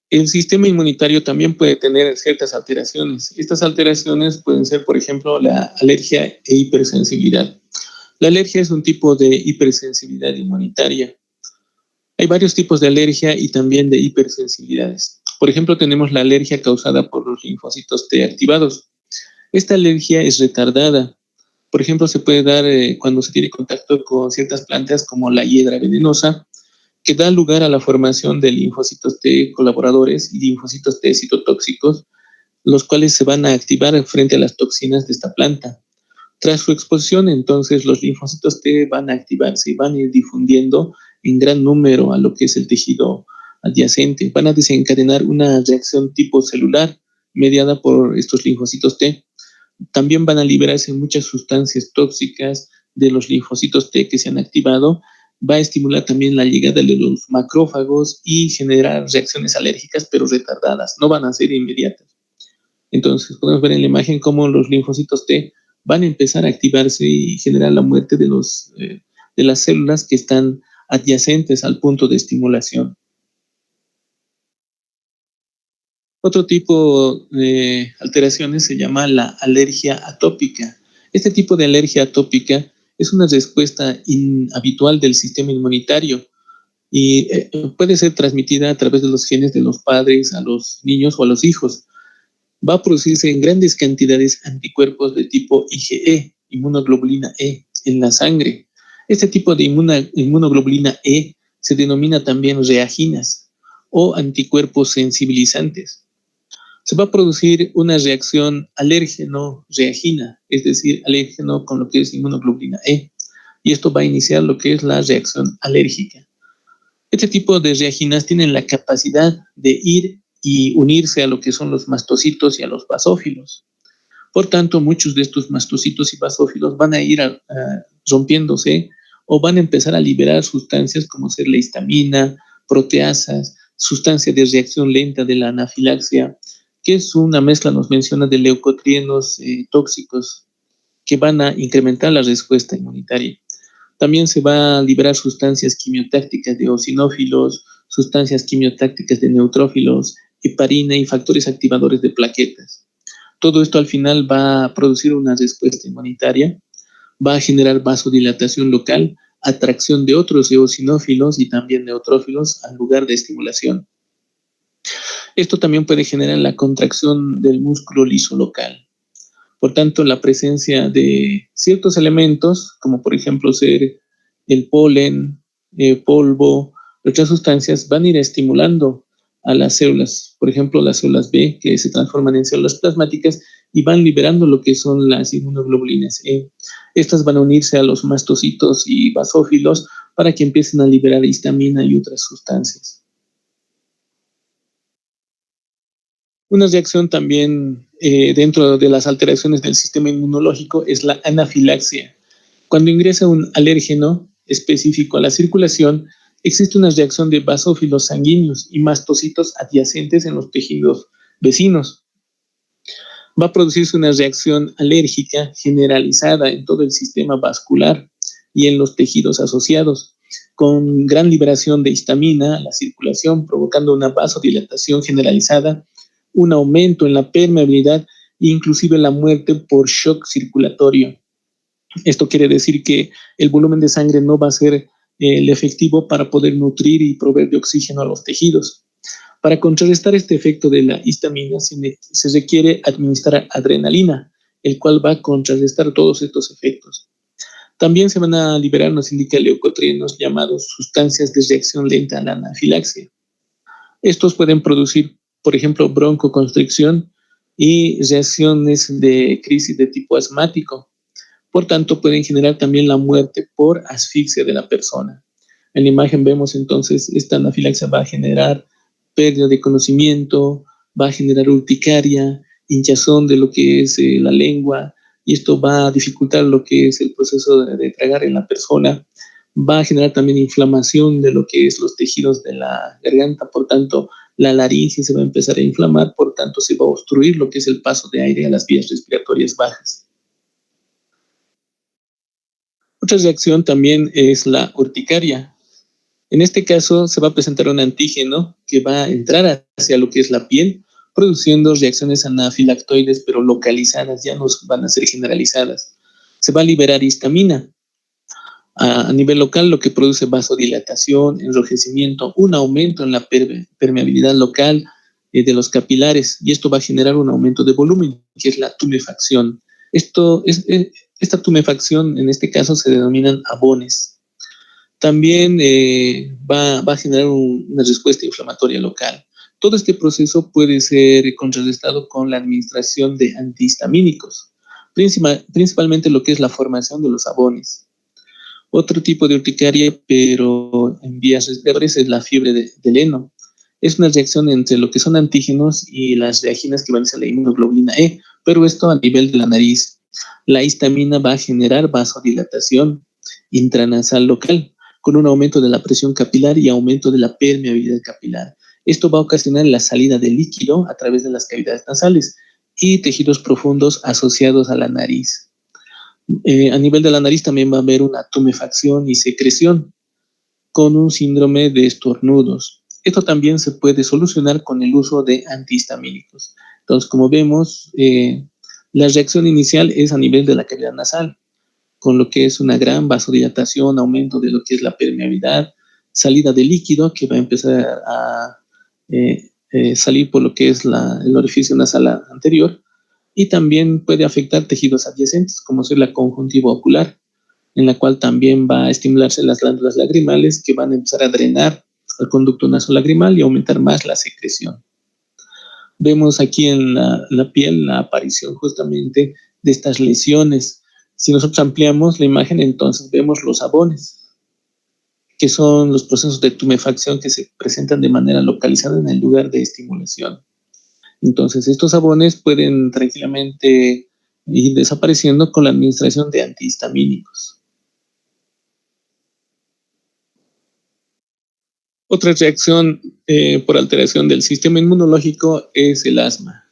El sistema inmunitario también puede tener ciertas alteraciones. Estas alteraciones pueden ser, por ejemplo, la alergia e hipersensibilidad. La alergia es un tipo de hipersensibilidad inmunitaria. Hay varios tipos de alergia y también de hipersensibilidades. Por ejemplo, tenemos la alergia causada por los linfocitos T activados. Esta alergia es retardada. Por ejemplo, se puede dar cuando se tiene contacto con ciertas plantas como la hiedra venenosa, que da lugar a la formación de linfocitos T colaboradores y linfocitos T citotóxicos, los cuales se van a activar frente a las toxinas de esta planta. Tras su exposición, entonces, los linfocitos T van a activarse y van a ir difundiendo en gran número a lo que es el tejido adyacente. Van a desencadenar una reacción tipo celular mediada por estos linfocitos T. También van a liberarse muchas sustancias tóxicas de los linfocitos T que se han activado. Va a estimular también la llegada de los macrófagos y generar reacciones alérgicas, pero retardadas, no van a ser inmediatas. Entonces, podemos ver en la imagen cómo los linfocitos T van a empezar a activarse y generar la muerte de las células que están adyacentes al punto de estimulación. Otro tipo de alteraciones se llama la alergia atópica. Este tipo de alergia atópica es una respuesta inhabitual del sistema inmunitario y puede ser transmitida a través de los genes de los padres a los niños o a los hijos. Va a producirse en grandes cantidades anticuerpos de tipo IgE, inmunoglobulina E, en la sangre. Este tipo de inmunoglobulina E se denomina también reaginas o anticuerpos sensibilizantes. Se va a producir una reacción alérgeno-reagina, es decir, alérgeno con lo que es inmunoglobulina E, y esto va a iniciar lo que es la reacción alérgica. Este tipo de reaginas tienen la capacidad de ir y unirse a lo que son los mastocitos y a los basófilos. Por tanto, muchos de estos mastocitos y basófilos van a ir rompiéndose o van a empezar a liberar sustancias como ser la histamina, proteasas, sustancias de reacción lenta de la anafilaxia, que es una mezcla, nos menciona, de leucotrienos tóxicos que van a incrementar la respuesta inmunitaria. También se va a liberar sustancias quimiotácticas de eosinófilos, sustancias quimiotácticas de neutrófilos, heparina y factores activadores de plaquetas. Todo esto al final va a producir una respuesta inmunitaria, va a generar vasodilatación local, atracción de otros eosinófilos y también neutrófilos al lugar de estimulación. Esto también puede generar la contracción del músculo liso local. Por tanto, la presencia de ciertos elementos, como por ejemplo ser el polen, polvo, otras sustancias, van a ir estimulando a las células, por ejemplo, las células B, que se transforman en células plasmáticas y van liberando lo que son las inmunoglobulinas E. Estas van a unirse a los mastocitos y basófilos para que empiecen a liberar histamina y otras sustancias. Una reacción también dentro de las alteraciones del sistema inmunológico es la anafilaxia. Cuando ingresa un alérgeno específico a la circulación, existe una reacción de basófilos sanguíneos y mastocitos adyacentes en los tejidos vecinos. Va a producirse una reacción alérgica generalizada en todo el sistema vascular y en los tejidos asociados, con gran liberación de histamina a la circulación, provocando una vasodilatación generalizada, un aumento en la permeabilidad e inclusive la muerte por shock circulatorio. Esto quiere decir que el volumen de sangre no va a ser el efectivo para poder nutrir y proveer de oxígeno a los tejidos. Para contrarrestar este efecto de la histamina se requiere administrar adrenalina, el cual va a contrarrestar todos estos efectos. También se van a liberar, nos indica, leucotrienos llamados sustancias de reacción lenta a la anafilaxia. Estos pueden producir, por ejemplo, broncoconstricción y reacciones de crisis de tipo asmático. Por tanto, pueden generar también la muerte por asfixia de la persona. En la imagen vemos entonces esta anafilaxia va a generar pérdida de conocimiento, va a generar urticaria, hinchazón de lo que es la lengua, y esto va a dificultar lo que es el proceso de tragar en la persona. Va a generar también inflamación de lo que es los tejidos de la garganta, por tanto, la laringe se va a empezar a inflamar, por tanto, se va a obstruir lo que es el paso de aire a las vías respiratorias bajas. Otra reacción también es la urticaria. En este caso se va a presentar un antígeno que va a entrar hacia lo que es la piel, produciendo reacciones anafilactoides, pero localizadas, ya no van a ser generalizadas. Se va a liberar histamina. A nivel local, lo que produce vasodilatación, enrojecimiento, un aumento en la permeabilidad local de los capilares, y esto va a generar un aumento de volumen, que es la tumefacción. Esta tumefacción, en este caso, se denominan abones. También va a generar una respuesta inflamatoria local. Todo este proceso puede ser contrarrestado con la administración de antihistamínicos, principalmente lo que es la formación de los abones. Otro tipo de urticaria, pero en vías respiratorias, es la fiebre del heno. Es una reacción entre lo que son antígenos y las reaginas que van a ser la inmunoglobulina E, pero esto a nivel de la nariz. La histamina va a generar vasodilatación intranasal local, con un aumento de la presión capilar y aumento de la permeabilidad capilar. Esto va a ocasionar la salida de líquido a través de las cavidades nasales y tejidos profundos asociados a la nariz. A nivel de la nariz también va a haber una tumefacción y secreción con un síndrome de estornudos. Esto también se puede solucionar con el uso de antihistamínicos. Entonces, como vemos, la reacción inicial es a nivel de la cavidad nasal, con lo que es una gran vasodilatación, aumento de lo que es la permeabilidad, salida de líquido que va a empezar a salir por lo que es el orificio nasal anterior, y también puede afectar tejidos adyacentes, como ser la conjuntiva ocular, en la cual también va a estimularse las glándulas lagrimales que van a empezar a drenar el conducto nasolagrimal y aumentar más la secreción. Vemos aquí en la piel la aparición justamente de estas lesiones. Si nosotros ampliamos la imagen, entonces vemos los abones, que son los procesos de tumefacción que se presentan de manera localizada en el lugar de estimulación. Entonces, estos abones pueden tranquilamente ir desapareciendo con la administración de antihistamínicos. Otra reacción por alteración del sistema inmunológico es el asma.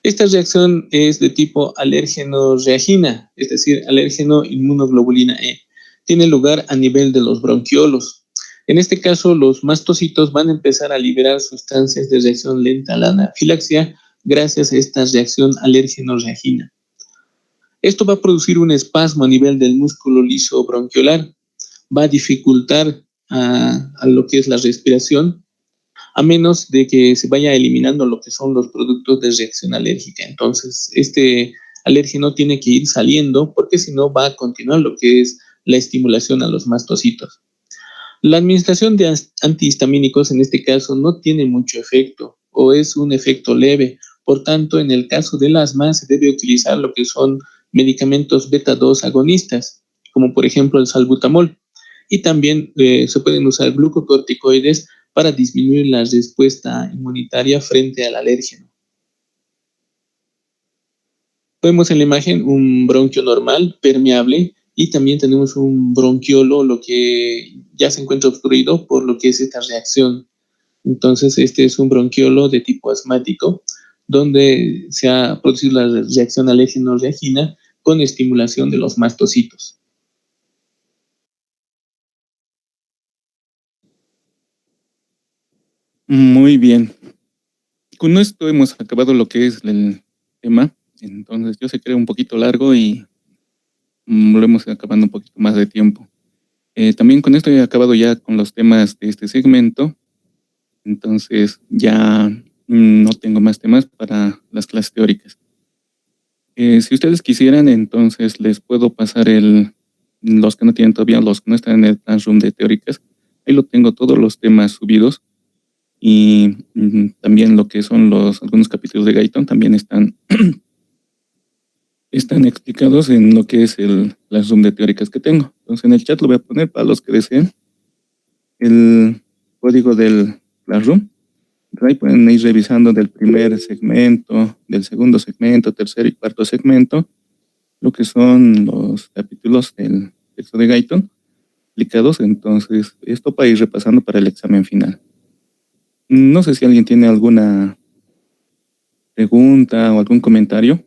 Esta reacción es de tipo alérgeno-reagina, es decir, alérgeno-inmunoglobulina E. Tiene lugar a nivel de los bronquiolos. En este caso, los mastocitos van a empezar a liberar sustancias de reacción lenta a la anafilaxia gracias a esta reacción alérgeno-reagina. Esto va a producir un espasmo a nivel del músculo liso bronquiolar, va a dificultar a lo que es la respiración, a menos de que se vaya eliminando lo que son los productos de reacción alérgica. Entonces, este alérgeno tiene que ir saliendo porque si no va a continuar lo que es la estimulación a los mastocitos. La administración de antihistamínicos en este caso no tiene mucho efecto o es un efecto leve. Por tanto, en el caso del asma se debe utilizar lo que son medicamentos beta-2 agonistas, como por ejemplo el salbutamol. Y también se pueden usar glucocorticoides para disminuir la respuesta inmunitaria frente al alérgeno. Vemos en la imagen un bronquio normal, permeable, y también tenemos un bronquiolo, lo que ya se encuentra obstruido por lo que es esta reacción. Entonces, este es un bronquiolo de tipo asmático, donde se ha producido la reacción alérgeno-reagina con estimulación de los mastocitos. Muy bien. Con esto hemos acabado lo que es el tema. Entonces, yo sé que era un poquito largo y lo hemos acabando un poquito más de tiempo. También con esto he acabado ya con los temas de este segmento. Entonces, ya no tengo más temas para las clases teóricas. Si ustedes quisieran, entonces les puedo pasar los que no tienen todavía, los que no están en el Classroom de teóricas. Ahí lo tengo todos los temas subidos. y también lo que son algunos capítulos de Gayton también están explicados en lo que es las Zoom de teóricas que tengo. Entonces en el chat lo voy a poner para los que deseen el código del Classroom. Ahí pueden ir revisando del primer segmento, del segundo segmento, tercer y cuarto segmento, lo que son los capítulos del texto de Gayton explicados. Entonces, esto para ir repasando para el examen final. No sé si alguien tiene alguna pregunta o algún comentario.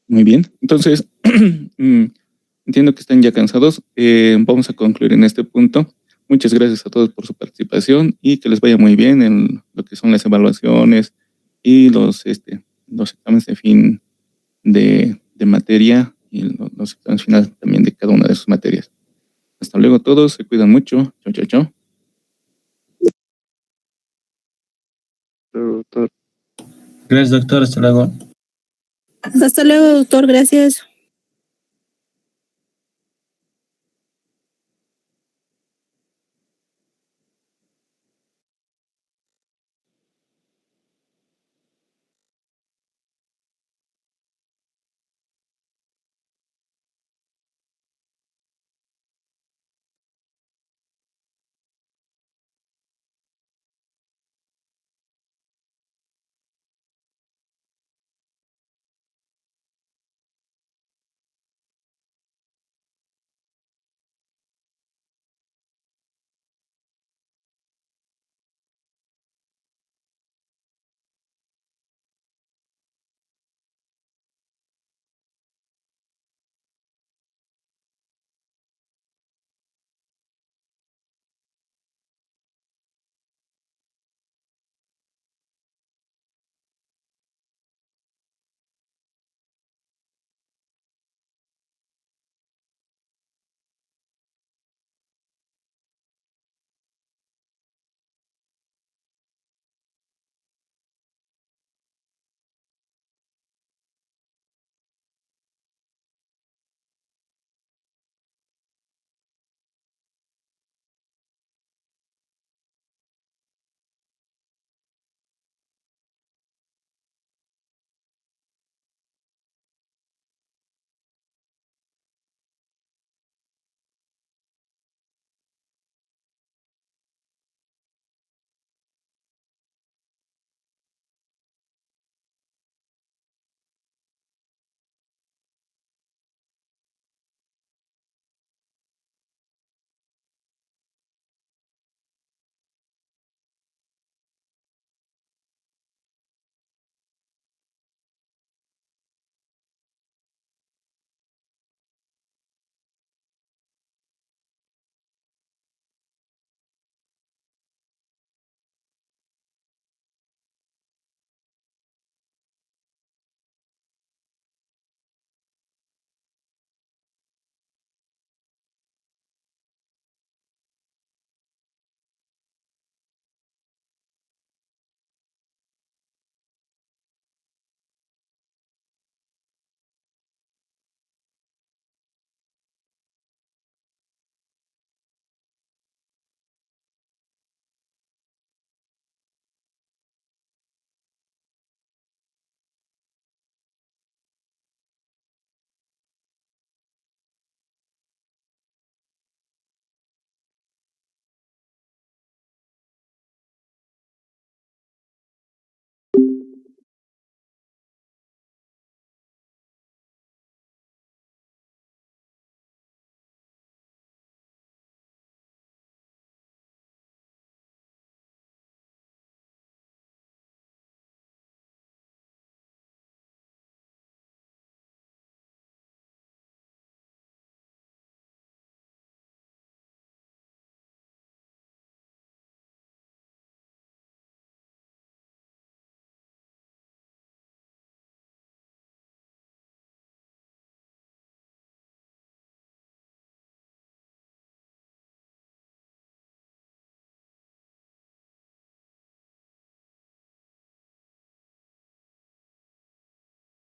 Muy bien. Entonces, entiendo que están ya cansados. Vamos a concluir en este punto. Muchas gracias a todos por su participación y que les vaya muy bien en lo que son las evaluaciones y los exámenes de fin de materia y los exámenes finales también de cada una de sus materias. Hasta luego todos, se cuidan mucho. Chao, chao, chao. Doctor. Gracias, doctor. Hasta luego. Hasta luego, doctor. Gracias.